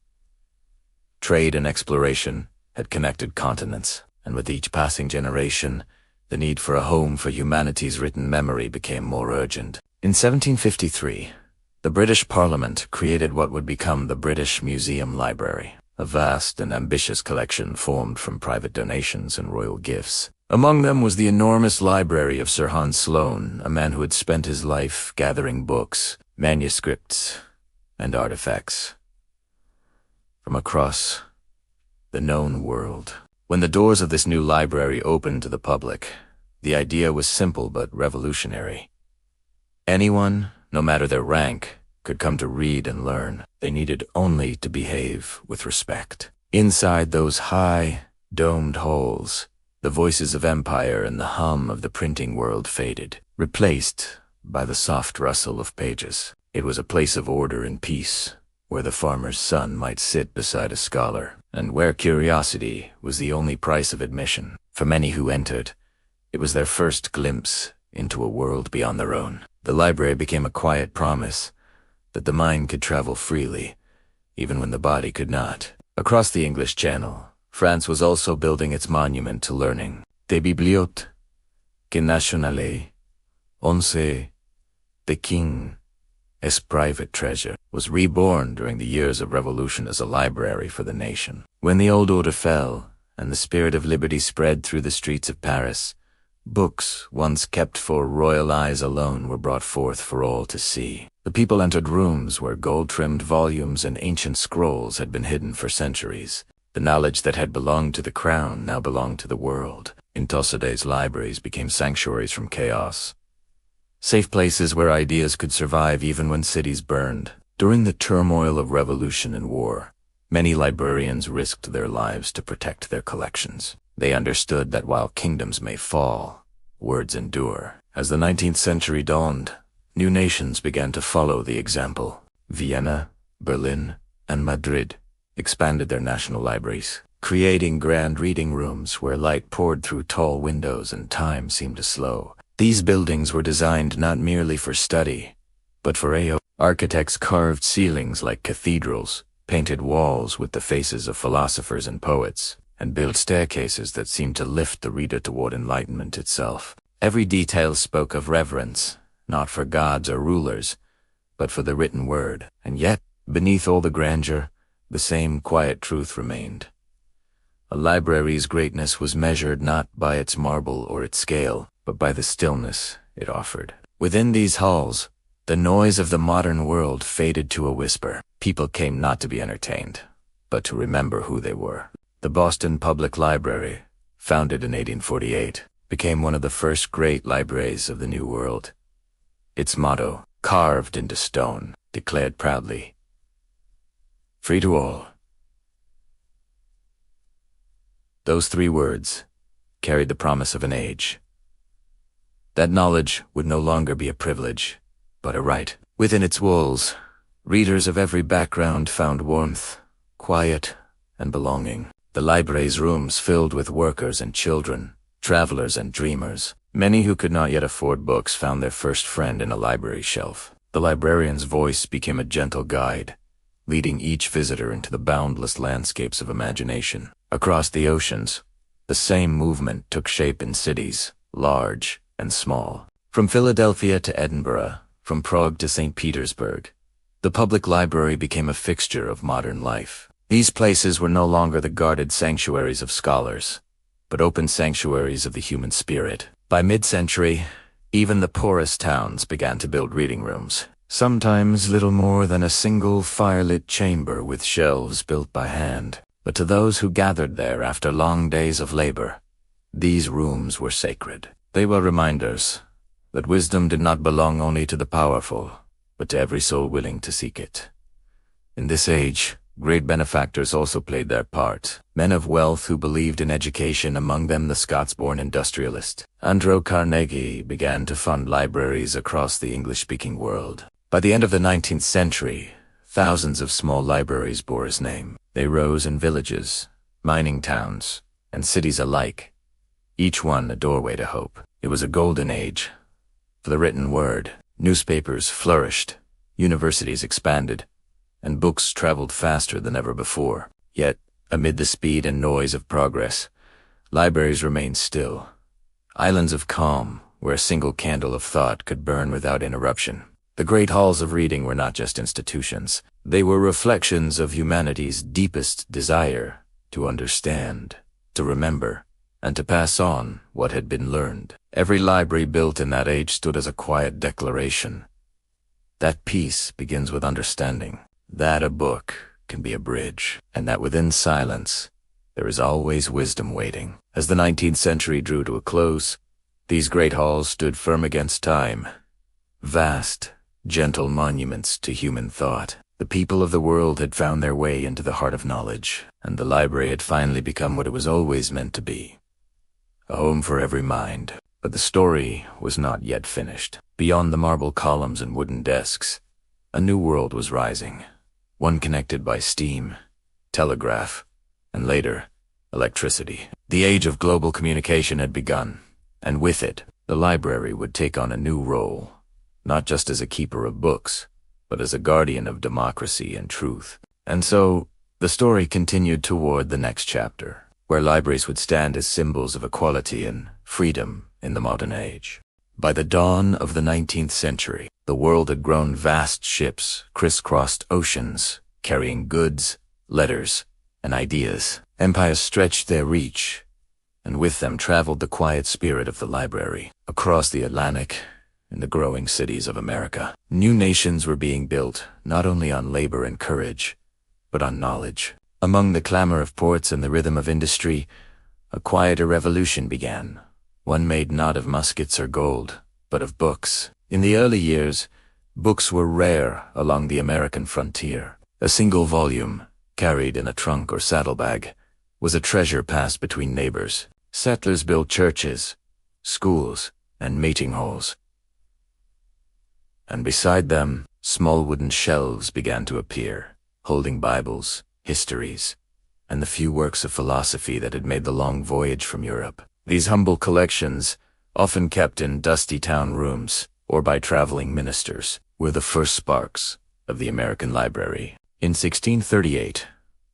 Trade and exploration had connected continents, and with each passing generation, the need for a home for humanity's written memory became more urgent. In 1753, the British Parliament created what would become the British Museum Library, a vast and ambitious collection formed from private donations and royal gifts. Among them was the enormous library of Sir Hans Sloane, a man who had spent his life gathering books, manuscripts, and artifacts from across the known world. When the doors of this new library opened to the public, the idea was simple but revolutionary. Anyone, no matter their rank, could come to read and learn. They needed only to behave with respect. Inside those high, domed halls, the voices of empire and the hum of the printing world faded, replaced by the soft rustle of pages. It was a place of order and peace, where the farmer's son might sit beside a scholar, and where curiosity was the only price of admission. For many who entered, it was their first glimpse into a world beyond their own. The library became a quiet promise that the mind could travel freely, even when the body could not. Across the English Channel, France was also building its monument to learning. Des bibliothèques nationales, once the king, as private treasure, was reborn during the years of revolution as a library for the nation. When the old order fell and the spirit of liberty spread through the streets of Paris, books, once kept for royal eyes alone, were brought forth for all to see. The people entered rooms where gold-trimmed volumes and ancient scrolls had been hidden for centuries. The knowledge that had belonged to the crown now belonged to the world. In Tossadet's libraries became sanctuaries from chaos, safe places where ideas could survive even when cities burned. During the turmoil of revolution and war, many librarians risked their lives to protect their collections. They understood that while kingdoms may fall, words endure. As the 19th century dawned, new nations began to follow the example. Vienna, Berlin, and Madrid expanded their national libraries, creating grand reading rooms where light poured through tall windows and time seemed to slow. These buildings were designed not merely for study, but for awe. Architects carved ceilings like cathedrals, painted walls with the faces of philosophers and poets, and built staircases that seemed to lift the reader toward enlightenment itself. Every detail spoke of reverence, not for gods or rulers, but for the written word. And yet, beneath all the grandeur, the same quiet truth remained. A library's greatness was measured not by its marble or its scale, but by the stillness it offered. Within these halls, the noise of the modern world faded to a whisper. People came not to be entertained, but to remember who they were. The Boston Public Library, founded in 1848, became one of the first great libraries of the New World. Its motto, carved into stone, declared proudly, "Free to all." Those 3 words carried the promise of an age. That knowledge would no longer be a privilege, but a right. Within its walls, readers of every background found warmth, quiet, and belonging. The library's rooms filled with workers and children, travelers and dreamers. Many who could not yet afford books found their first friend in a library shelf. The librarian's voice became a gentle guide, leading each visitor into the boundless landscapes of imagination. Across the oceans, the same movement took shape in cities, large and small. From Philadelphia to Edinburgh, from Prague to St. Petersburg, the public library became a fixture of modern life. These places were no longer the guarded sanctuaries of scholars, but open sanctuaries of the human spirit. By mid-century, even the poorest towns began to build reading rooms, sometimes little more than a single firelit chamber with shelves built by hand. But to those who gathered there after long days of labor, these rooms were sacred. They were reminders that wisdom did not belong only to the powerful, but to every soul willing to seek it. In this age, great benefactors also played their part. Men of wealth who believed in education, among them the Scots-born industrialist Andrew Carnegie, began to fund libraries across the English-speaking world. By the end of the 19th century, thousands of small libraries bore his name. They rose in villages, mining towns, and cities alike, each one a doorway to hope. It was a golden age for the written word. Newspapers flourished, universities expanded, and books traveled faster than ever before. Yet, amid the speed and noise of progress, libraries remained still, islands of calm where a single candle of thought could burn without interruption. The great halls of reading were not just institutions. They were reflections of humanity's deepest desire to understand, to remember, and to pass on what had been learned. Every library built in that age stood as a quiet declaration that peace begins with understanding, that a book can be a bridge, and that within silence there is always wisdom waiting. As the 19th century drew to a close, these great halls stood firm against time, vast, gentle monuments to human thought. The people of the world had found their way into the heart of knowledge, and the library had finally become what it was always meant to be, a home for every mind. But the story was not yet finished. Beyond the marble columns and wooden desks, a new world was rising, one connected by steam, telegraph, and later, electricity. The age of global communication had begun, and with it, the library would take on a new role, not just as a keeper of books, but as a guardian of democracy and truth. And so, the story continued toward the next chapter, where libraries would stand as symbols of equality and freedom in the modern age. By the dawn of the 19th century, the world had grown. Vast ships crisscrossed oceans, carrying goods, letters, and ideas. Empires stretched their reach, and with them traveled the quiet spirit of the library. Across the Atlantic, in the growing cities of America, new nations were being built, not only on labor and courage, but on knowledge. Among the clamor of ports and the rhythm of industry, a quieter revolution began, one made not of muskets or gold, but of books. In the early years, books were rare along the American frontier. A single volume, carried in a trunk or saddlebag, was a treasure passed between neighbors. Settlers built churches, schools, and meeting halls. And beside them, small wooden shelves began to appear, holding Bibles, histories, and the few works of philosophy that had made the long voyage from Europe. These humble collections, often kept in dusty town rooms or by traveling ministers, were the first sparks of the American library. In 1638,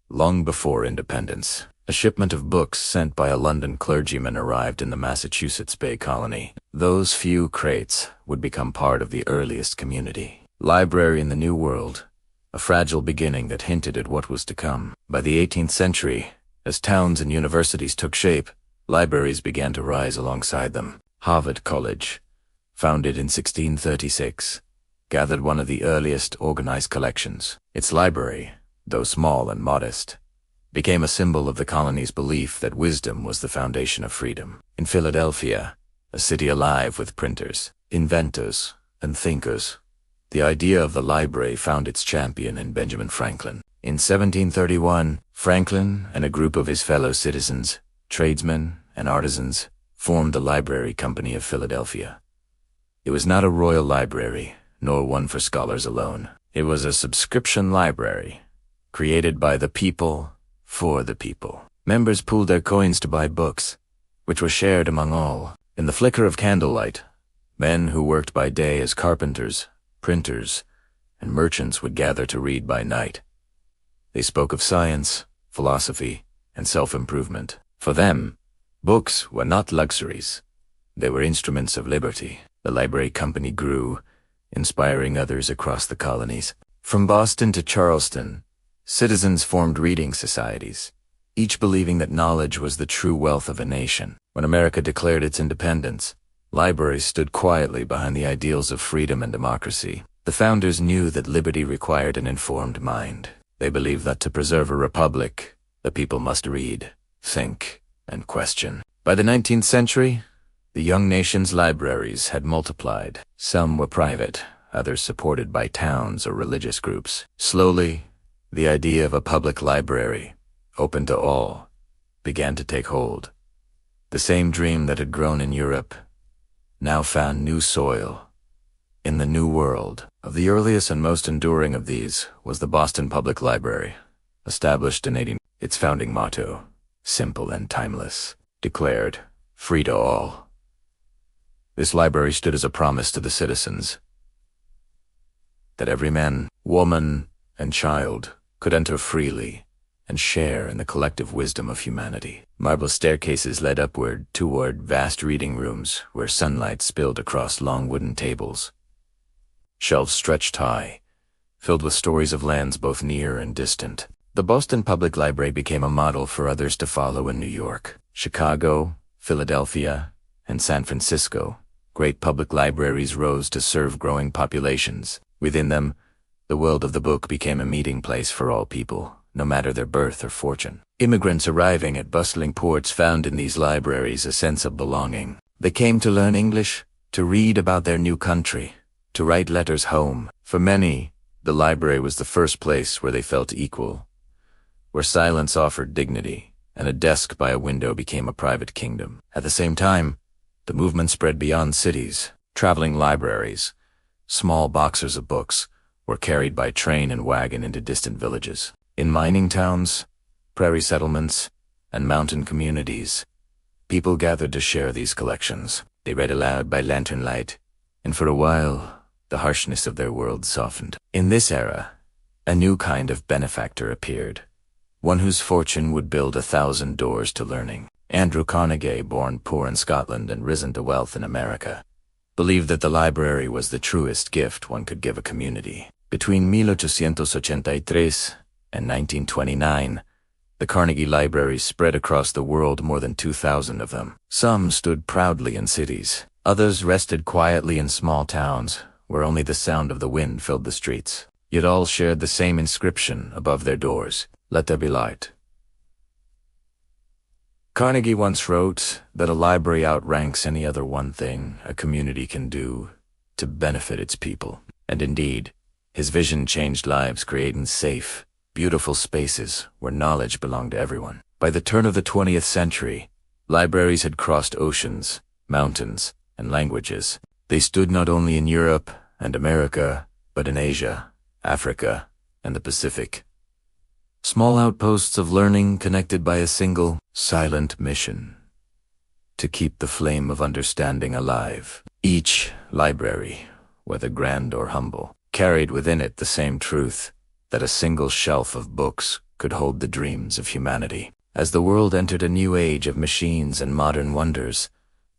long before independence, A shipment of books sent by a London clergyman arrived in the Massachusetts Bay Colony. Those few crates would become part of the earliest community. Library in the New World, a fragile beginning that hinted at what was to come. By the 18th century, as towns and universities took shape, libraries began to rise alongside them. Harvard College, founded in 1636, gathered one of the earliest organized collections. Its library, though small and modest, became a symbol of the colony's belief that wisdom was the foundation of freedom. In Philadelphia, a city alive with printers, inventors, and thinkers, the idea of the library found its champion in Benjamin Franklin. In 1731, Franklin and a group of his fellow citizens, tradesmen, and artisans formed the Library Company of Philadelphia. It was not a royal library, nor one for scholars alone. It was a subscription library, created by the people, for the people. Members pooled their coins to buy books, which were shared among all. In the flicker of candlelight, men who worked by day as carpenters, printers, and merchants would gather to read by night. They spoke of science, philosophy, and self-improvement. For them, books were not luxuries. They were instruments of liberty. The Library Company grew, inspiring others across the colonies. From Boston to Charleston, citizens formed reading societies, each believing that knowledge was the true wealth of a nation. When America declared its independence, libraries stood quietly behind the ideals of freedom and democracy. The founders knew that liberty required an informed mind. They believed that to preserve a republic, the people must read, think, and question. By the 19th century, the young nation's libraries had multiplied. Some were private, others supported by towns or religious groups. Slowly, the idea of a public library, open to all, began to take hold. The same dream that had grown in Europe now found new soil in the New World. Of the earliest and most enduring of these was the Boston Public Library, established in 18. Its founding motto, simple and timeless, declared, "Free to all." This library stood as a promise to the citizens that every man, woman, and child could enter freely and share in the collective wisdom of humanity. Marble staircases led upward toward vast reading rooms where sunlight spilled across long wooden tables. Shelves stretched high, filled with stories of lands both near and distant. The Boston Public Library became a model for others to follow in New York, Chicago, Philadelphia, and San Francisco. Great public libraries rose to serve growing populations. Within them, the world of the book became a meeting place for all people, no matter their birth or fortune. Immigrants arriving at bustling ports found in these libraries a sense of belonging. They came to learn English, to read about their new country, to write letters home. For many, the library was the first place where they felt equal, where silence offered dignity, and a desk by a window became a private kingdom. At the same time, the movement spread beyond cities. Traveling libraries, small boxes of books, were carried by train and wagon into distant villages. In mining towns, prairie settlements, and mountain communities, people gathered to share these collections. They read aloud by lantern light, and for a while, the harshness of their world softened. In this era, a new kind of benefactor appeared, one whose fortune would build 1,000 doors to learning. Andrew Carnegie, born poor in Scotland and risen to wealth in America, believed that the library was the truest gift one could give a community. Between 1883 and 1929, the Carnegie Libraries spread across the world, more than 2,000 of them. Some stood proudly in cities. Others rested quietly in small towns, where only the sound of the wind filled the streets. Yet all shared the same inscription above their doors, "Let there be light." Carnegie once wrote that a library outranks any other one thing a community can do to benefit its people. And indeed, his vision changed lives, creating safe, beautiful spaces where knowledge belonged to everyone. By the turn of the 20th century, libraries had crossed oceans, mountains, and languages. They stood not only in Europe and America, but in Asia, Africa, and the Pacific. Small outposts of learning connected by a single, silent mission: to keep the flame of understanding alive. Each library, whether grand or humble, carried within it the same truth, that a single shelf of books could hold the dreams of humanity. As the world entered a new age of machines and modern wonders,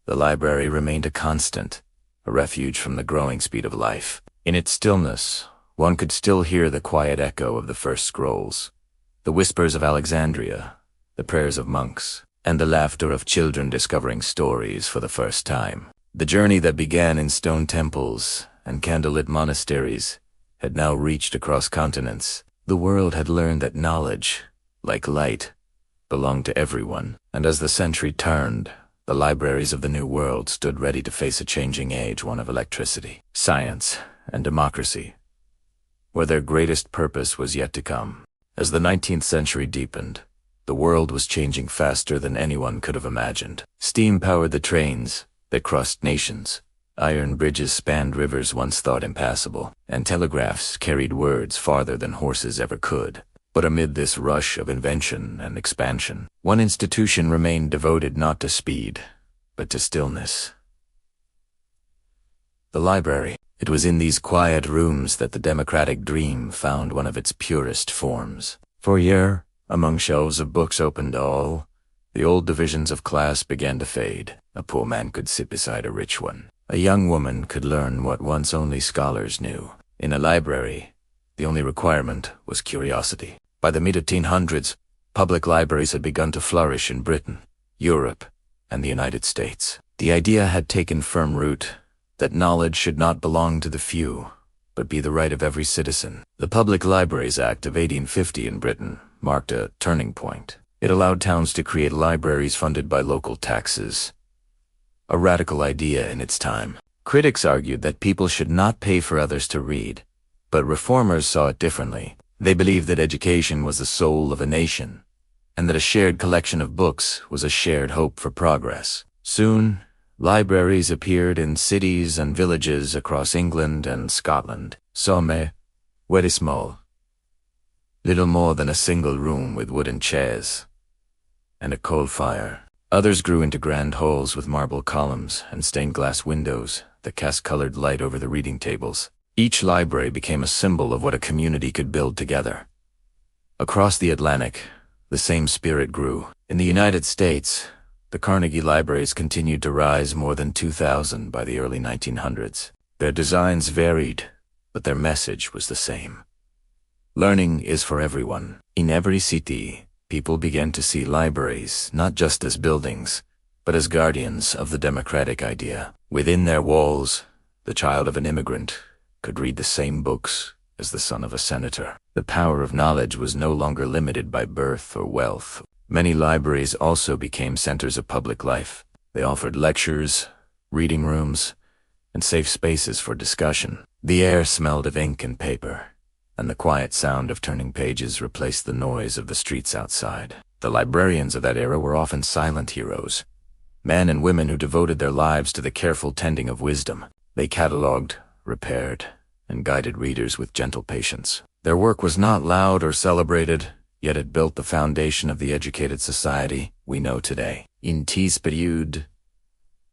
the library remained a constant, a refuge from the growing speed of life. In its stillness, one could still hear the quiet echo of the first scrolls, the whispers of Alexandria, the prayers of monks, and the laughter of children discovering stories for the first time. The journey that began in stone temples and candlelit monasteries had now reached across continents. The world had learned that knowledge, like light, belonged to everyone, and as the century turned, the libraries of the New World stood ready to face a changing age, one of electricity, science, and democracy, where their greatest purpose was yet to come. As the 19th century deepened, the world was changing faster than anyone could have imagined. Steam powered the trains that crossed nations. Iron bridges spanned rivers once thought impassable, and telegraphs carried words farther than horses ever could. But amid this rush of invention and expansion, one institution remained devoted not to speed, but to stillness. The library. It was in these quiet rooms that the democratic dream found one of its purest forms. For a year, among shelves of books open to all, the old divisions of class began to fade. A poor man could sit beside a rich one. A young woman could learn what once only scholars knew. In a library, the only requirement was curiosity. By the mid-1800s, public libraries had begun to flourish in Britain, Europe, and the United States. The idea had taken firm root that knowledge should not belong to the few, but be the right of every citizen. The Public Libraries Act of 1850 in Britain marked a turning point. It allowed towns to create libraries funded by local taxes, a radical idea in its time. Critics argued that people should not pay for others to read, but reformers saw it differently. They believed that education was the soul of a nation, and that a shared collection of books was a shared hope for progress. Soon, libraries appeared in cities and villages across England and Scotland. Some, very small, little more than a single room with wooden chairs and a coal fire. Others grew into grand halls with marble columns and stained glass windows that cast colored light over the reading tables. Each library became a symbol of what a community could build together. Across the Atlantic, the same spirit grew. In the United States, the Carnegie Libraries continued to rise, more than 2,000 by the early 1900s. Their designs varied, but their message was the same. Learning is for everyone. In every city, people began to see libraries not just as buildings, but as guardians of the democratic idea. Within their walls, the child of an immigrant could read the same books as the son of a senator. The power of knowledge was no longer limited by birth or wealth. Many libraries also became centers of public life. They offered lectures, reading rooms, and safe spaces for discussion. The air smelled of ink and paper, and the quiet sound of turning pages replaced the noise of the streets outside. The librarians of that era were often silent heroes, men and women who devoted their lives to the careful tending of wisdom. They cataloged, repaired, and guided readers with gentle patience. Their work was not loud or celebrated, yet it built the foundation of the educated society we know today. In this period,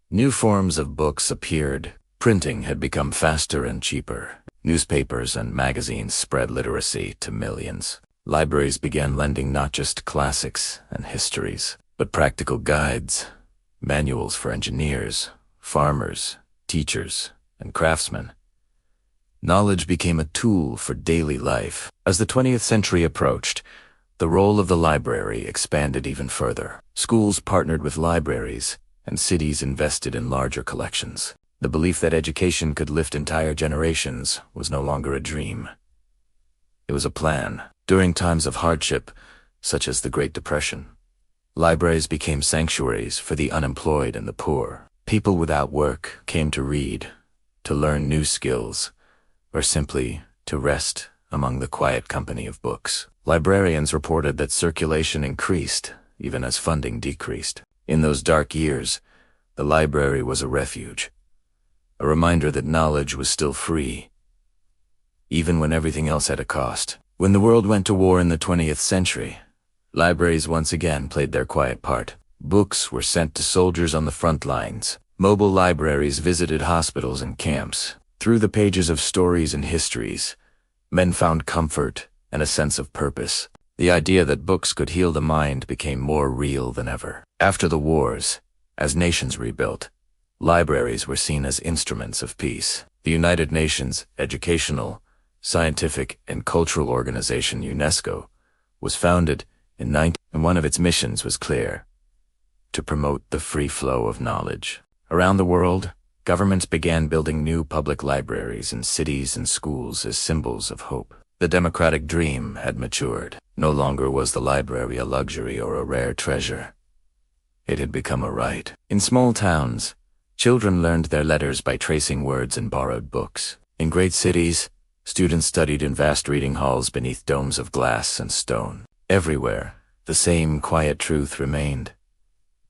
new forms of books appeared. Printing had become faster and cheaper. Newspapers and magazines spread literacy to millions. Libraries began lending not just classics and histories, but practical guides, manuals for engineers, farmers, teachers, and craftsmen. Knowledge became a tool for daily life. As the 20th century approached, the role of the library expanded even further. Schools partnered with libraries, and cities invested in larger collections. The belief that education could lift entire generations was no longer a dream. It was a plan. During times of hardship, such as the Great Depression, libraries became sanctuaries for the unemployed and the poor. People without work came to read, to learn new skills, or simply to rest among the quiet company of books. Librarians reported that circulation increased even as funding decreased. In those dark years, the library was a refuge, a reminder that knowledge was still free, even when everything else had a cost. When the world went to war in the 20th century, libraries once again played their quiet part. Books were sent to soldiers on the front lines. Mobile libraries visited hospitals and camps. Through the pages of stories and histories, men found comfort and a sense of purpose. The idea that books could heal the mind became more real than ever. After the wars, as nations rebuilt, libraries were seen as instruments of peace. The United Nations Educational, Scientific, and Cultural Organization UNESCO was founded in 19, and one of its missions was clear: to promote the free flow of knowledge. Around the world, governments began building new public libraries in cities and schools as symbols of hope. The democratic dream had matured. No longer was the library a luxury or a rare treasure. It had become a right. In small towns, children learned their letters by tracing words in borrowed books. In great cities, students studied in vast reading halls beneath domes of glass and stone. Everywhere, the same quiet truth remained.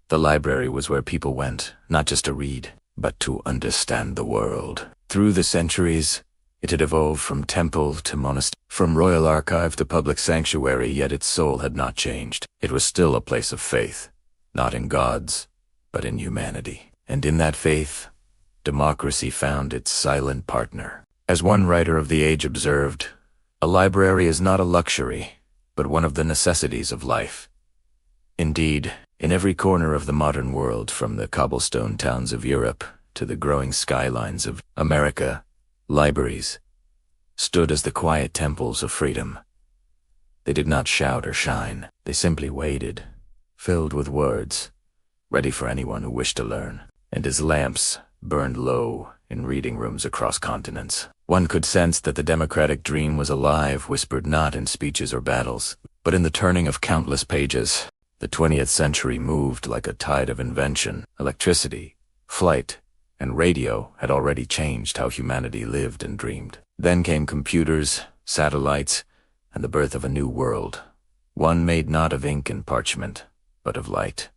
The library was where people went, not just to read, but to understand the world. Through the centuries, it had evolved from temple to monastery, from royal archive to public sanctuary, yet its soul had not changed. It was still a place of faith, not in gods, but in humanity. And in that faith, democracy found its silent partner. As one writer of the age observed, a library is not a luxury, but one of the necessities of life. Indeed, in every corner of the modern world, from the cobblestone towns of Europe to the growing skylines of America, libraries stood as the quiet temples of freedom. They did not shout or shine. They simply waited, filled with words, ready for anyone who wished to learn. And as lamps burned low in reading rooms across continents, one could sense that the democratic dream was alive, whispered not in speeches or battles, but in the turning of countless pages. The 20th century moved like a tide of invention. Electricity, flight, and radio had already changed how humanity lived and dreamed. Then came computers, satellites, and the birth of a new world, one made not of ink and parchment, but of light.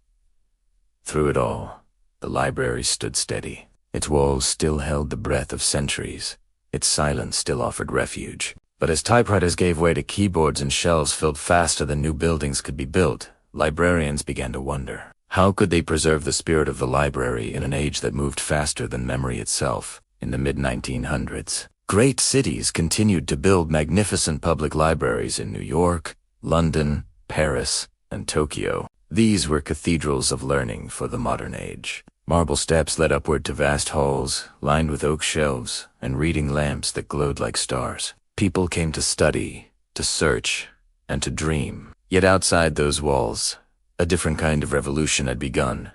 Through it all, the library stood steady. Its walls still held the breath of centuries. Its silence still offered refuge. But as typewriters gave way to keyboards and shelves filled faster than new buildings could be built, librarians began to wonder. How could they preserve the spirit of the library in an age that moved faster than memory itself? In the mid-1900s, great cities continued to build magnificent public libraries in New York, London, Paris, and Tokyo. These were cathedrals of learning for the modern age. Marble steps led upward to vast halls, lined with oak shelves and reading lamps that glowed like stars. People came to study, to search, and to dream. Yet outside those walls, a different kind of revolution had begun.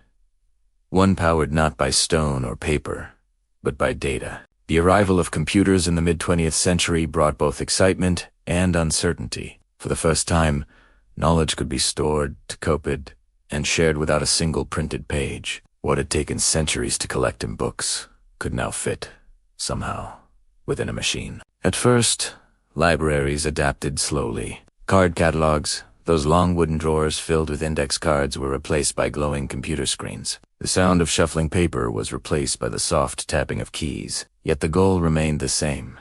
One powered not by stone or paper, but by data. The arrival of computers in the mid-20th century brought both excitement and uncertainty. For the first time, knowledge could be stored, copied, and shared without a single printed page. What had taken centuries to collect in books could now fit, somehow, within a machine. At first, libraries adapted slowly. Card catalogs, those long wooden drawers filled with index cards, were replaced by glowing computer screens. The sound of shuffling paper was replaced by the soft tapping of keys. Yet the goal remained the same: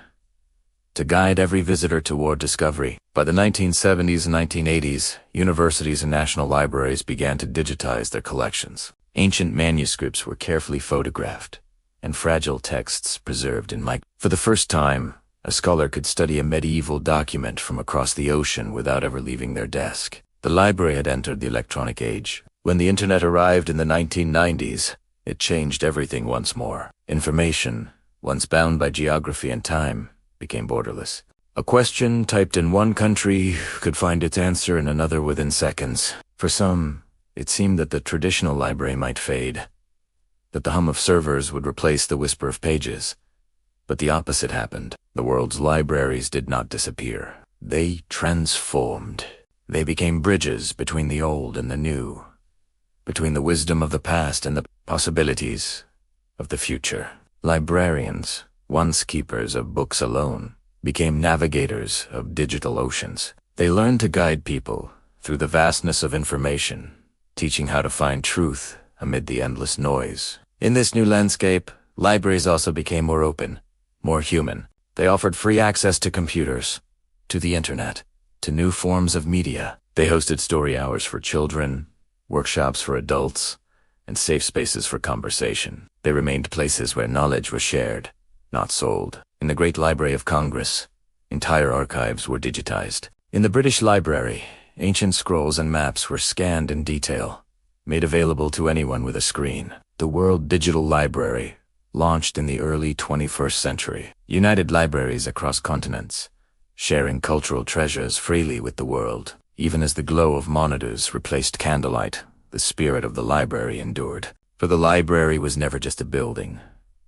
to guide every visitor toward discovery. By the 1970s and 1980s, universities and national libraries began to digitize their collections. Ancient manuscripts were carefully photographed, and fragile texts preserved in microfilm. For the first time, a scholar could study a medieval document from across the ocean without ever leaving their desk. The library had entered the electronic age. When the internet arrived in the 1990s, it changed everything once more. Information, once bound by geography and time, became borderless. A question typed in one country could find its answer in another within seconds. For some, it seemed that the traditional library might fade, that the hum of servers would replace the whisper of pages. But the opposite happened. The world's libraries did not disappear. They transformed. They became bridges between the old and the new, between the wisdom of the past and the possibilities of the future. Librarians, once keepers of books alone, became navigators of digital oceans. They learned to guide people through the vastness of information, teaching how to find truth amid the endless noise. In this new landscape, libraries also became more open, more human. They offered free access to computers, to the internet, to new forms of media. They hosted story hours for children, workshops for adults, and safe spaces for conversation. They remained places where knowledge was shared, not sold. In the Great Library of Congress, entire archives were digitized. In the British Library, ancient scrolls and maps were scanned in detail, made available to anyone with a screen. The World Digital Library, launched in the early 21st century, united libraries across continents, sharing cultural treasures freely with the world. Even as the glow of monitors replaced candlelight, the spirit of the library endured. For the library was never just a building,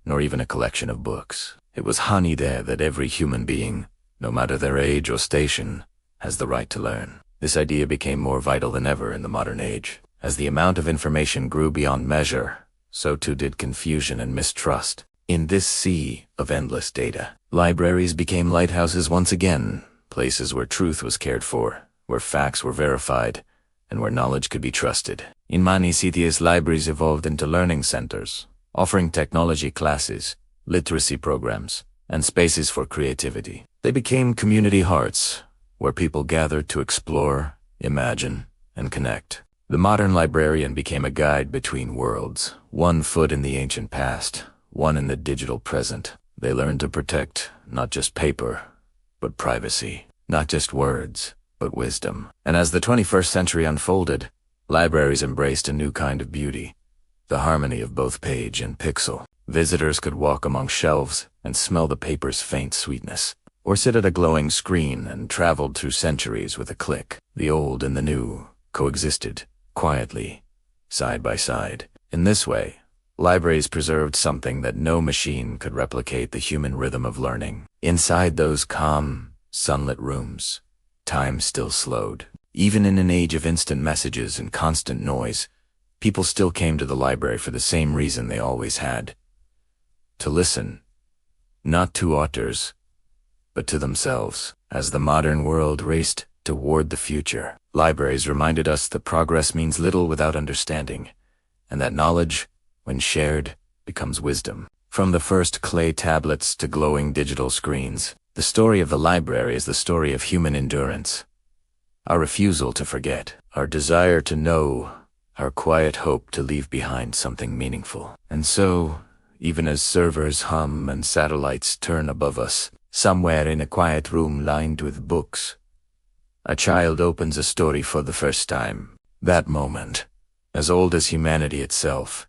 nor even a collection of books. It was honey there that every human being, no matter their age or station, has the right to learn. This idea became more vital than ever in the modern age. As the amount of information grew beyond measure, so too did confusion and mistrust. In this sea of endless data, libraries became lighthouses once again, places where truth was cared for, where facts were verified, and where knowledge could be trusted. In many cities, libraries evolved into learning centers, offering technology classes, literacy programs, and spaces for creativity. They became community hearts, where people gathered to explore, imagine, and connect. The modern librarian became a guide between worlds, one foot in the ancient past, one in the digital present. They learned to protect not just paper, but privacy, not just words, but wisdom. And as the 21st century unfolded, libraries embraced a new kind of beauty, the harmony of both page and pixel. Visitors could walk among shelves and smell the paper's faint sweetness, or sit at a glowing screen and traveled through centuries with a click. The old and the new coexisted, quietly, side by side. In this way, libraries preserved something that no machine could replicate: the human rhythm of learning. Inside those calm, sunlit rooms, time still slowed. Even in an age of instant messages and constant noise, people still came to the library for the same reason they always had: to listen, not to authors, but to themselves. As the modern world raced toward the future, libraries reminded us that progress means little without understanding, and that knowledge, when shared, becomes wisdom. From the first clay tablets to glowing digital screens, the story of the library is the story of human endurance. Our refusal to forget, our desire to know, our quiet hope to leave behind something meaningful. And so, even as servers hum and satellites turn above us, somewhere in a quiet room lined with books, a child opens a story for the first time. That moment, as old as humanity itself,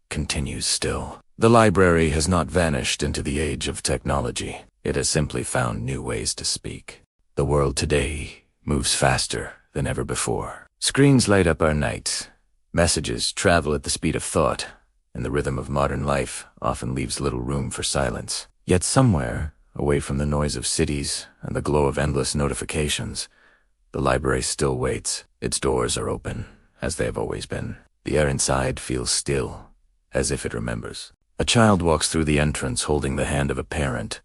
continues still. The library has not vanished into the age of technology. It has simply found new ways to speak. The world today moves faster than ever before. Screens light up our nights. Messages travel at the speed of thought, and the rhythm of modern life often leaves little room for silence. Yet somewhere, away from the noise of cities and the glow of endless notifications, the library still waits. Its doors are open, as they have always been. The air inside feels still, as if it remembers. A child walks through the entrance holding the hand of a parent.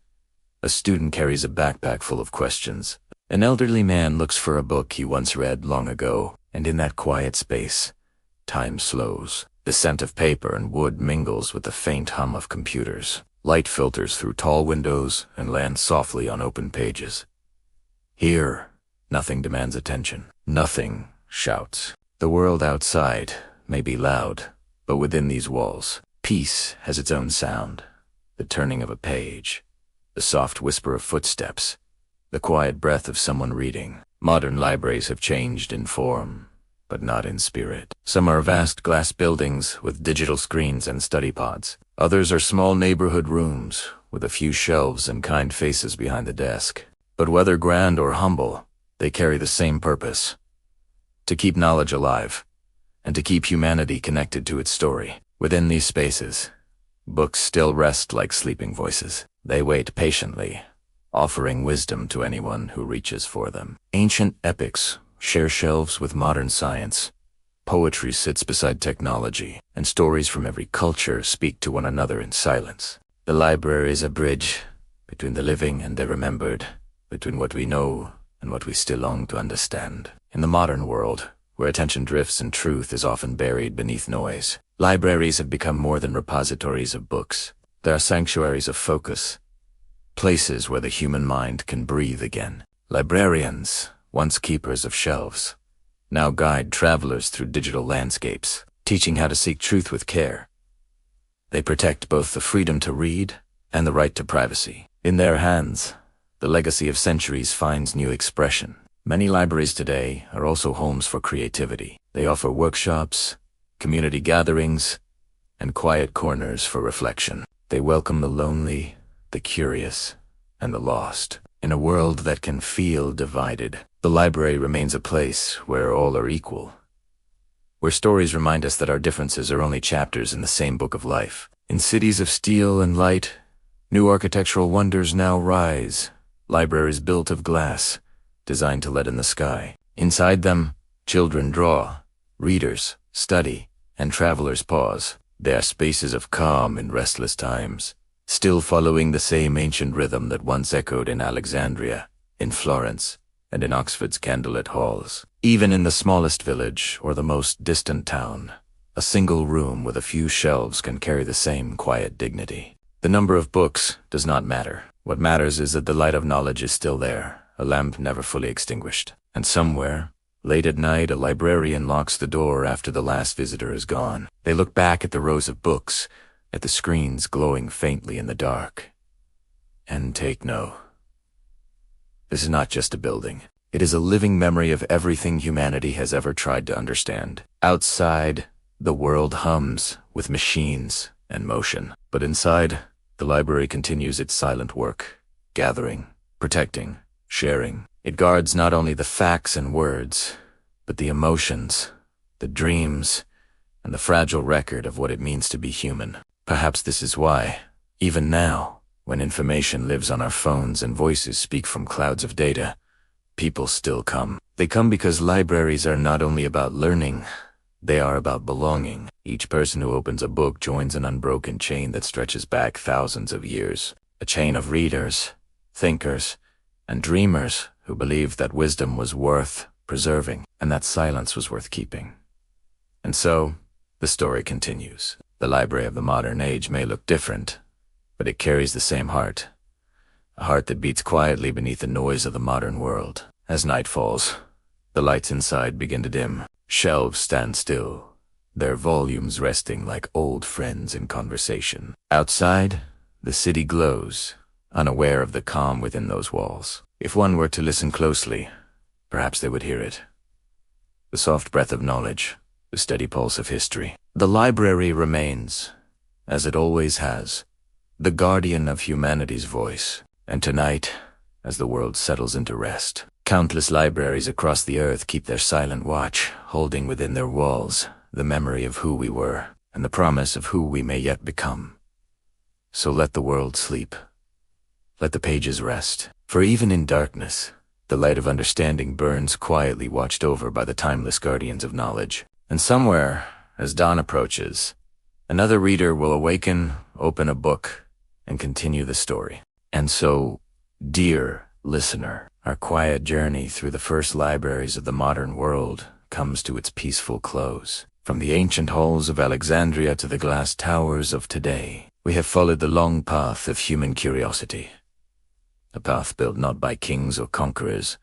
A student carries a backpack full of questions. An elderly man looks for a book he once read long ago, and in that quiet space, time slows. The scent of paper and wood mingles with the faint hum of computers. Light filters through tall windows and lands softly on open pages. Here, nothing demands attention. Nothing shouts. The world outside may be loud, but within these walls, peace has its own sound. The turning of a page, the soft whisper of footsteps, the quiet breath of someone reading. Modern libraries have changed in form, but not in spirit. Some are vast glass buildings with digital screens and study pods. Others are small neighborhood rooms with a few shelves and kind faces behind the desk. But whether grand or humble, they carry the same purpose: to keep knowledge alive, and to keep humanity connected to its story. Within these spaces, books still rest like sleeping voices. They wait patiently, offering wisdom to anyone who reaches for them. Ancient epics share shelves with modern science. Poetry sits beside technology, and stories from every culture speak to one another in silence. The library is a bridge between the living and the remembered, between what we know and what we still long to understand. In the modern world, where attention drifts and truth is often buried beneath noise, libraries have become more than repositories of books. They are sanctuaries of focus, places where the human mind can breathe again. Librarians, once keepers of shelves, now guide travelers through digital landscapes, teaching how to seek truth with care. They protect both the freedom to read and the right to privacy. In their hands, the legacy of centuries finds new expression. Many libraries today are also homes for creativity. They offer workshops, community gatherings, and quiet corners for reflection. They welcome the lonely, the curious, and the lost. In a world that can feel divided, the library remains a place where all are equal, where stories remind us that our differences are only chapters in the same book of life. In cities of steel and light, new architectural wonders now rise, libraries built of glass, designed to let in the sky. Inside them, children draw, readers study, and travelers pause. They are spaces of calm in restless times, still following the same ancient rhythm that once echoed in Alexandria, in Florence, and in Oxford's candlelit halls. Even in the smallest village or the most distant town, a single room with a few shelves can carry the same quiet dignity. The number of books does not matter. What matters is that the light of knowledge is still there, a lamp never fully extinguished. And somewhere, late at night, a librarian locks the door after the last visitor is gone. They look back at the rows of books, at the screens glowing faintly in the dark, and take note. This is not just a building. It is a living memory of everything humanity has ever tried to understand. Outside, the world hums with machines and motion. But inside, the library continues its silent work, gathering, protecting, sharing. It guards not only the facts and words, but the emotions, the dreams, and the fragile record of what it means to be human. Perhaps this is why, even now, when information lives on our phones and voices speak from clouds of data, people still come. They come because libraries are not only about learning, they are about belonging. Each person who opens a book joins an unbroken chain that stretches back thousands of years. A chain of readers, thinkers, and dreamers who believed that wisdom was worth preserving and that silence was worth keeping. And so, the story continues. The library of the modern age may look different, but it carries the same heart. A heart that beats quietly beneath the noise of the modern world. As night falls, the lights inside begin to dim. Shelves stand still, their volumes resting like old friends in conversation. Outside, the city glows, unaware of the calm within those walls. If one were to listen closely, perhaps they would hear it. The soft breath of knowledge, the steady pulse of history. The library remains, as it always has, the guardian of humanity's voice. And tonight, as the world settles into rest, countless libraries across the earth keep their silent watch, holding within their walls the memory of who we were and the promise of who we may yet become. So let the world sleep. Let the pages rest. For even in darkness, the light of understanding burns quietly, watched over by the timeless guardians of knowledge. And somewhere, as dawn approaches, another reader will awaken, open a book, and continue the story. And so, dear listener, our quiet journey through the first libraries of the modern world comes to its peaceful close. From the ancient halls of Alexandria to the glass towers of today, we have followed the long path of human curiosity. A path built not by kings or conquerors,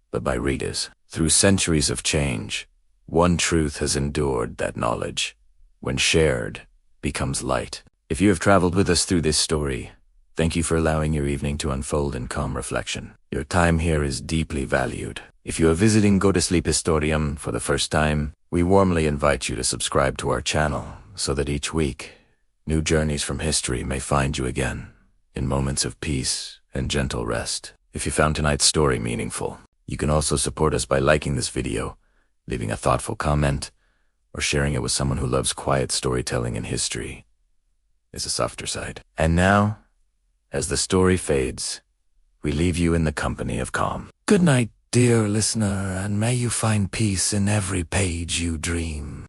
but by readers. Through centuries of change, one truth has endured: that knowledge, when shared, becomes light. If you have traveled with us through this story, thank you for allowing your evening to unfold in calm reflection. Your time here is deeply valued. If you are visiting Go to Sleep Historium for the first time, we warmly invite you to subscribe to our channel so that each week, new journeys from history may find you again, in moments of peace and gentle rest. If you found tonight's story meaningful, you can also support us by liking this video, leaving a thoughtful comment, or sharing it with someone who loves quiet storytelling and history. It's a softer side. And now, as the story fades, we leave you in the company of calm. Good night, dear listener, and may you find peace in every page you dream.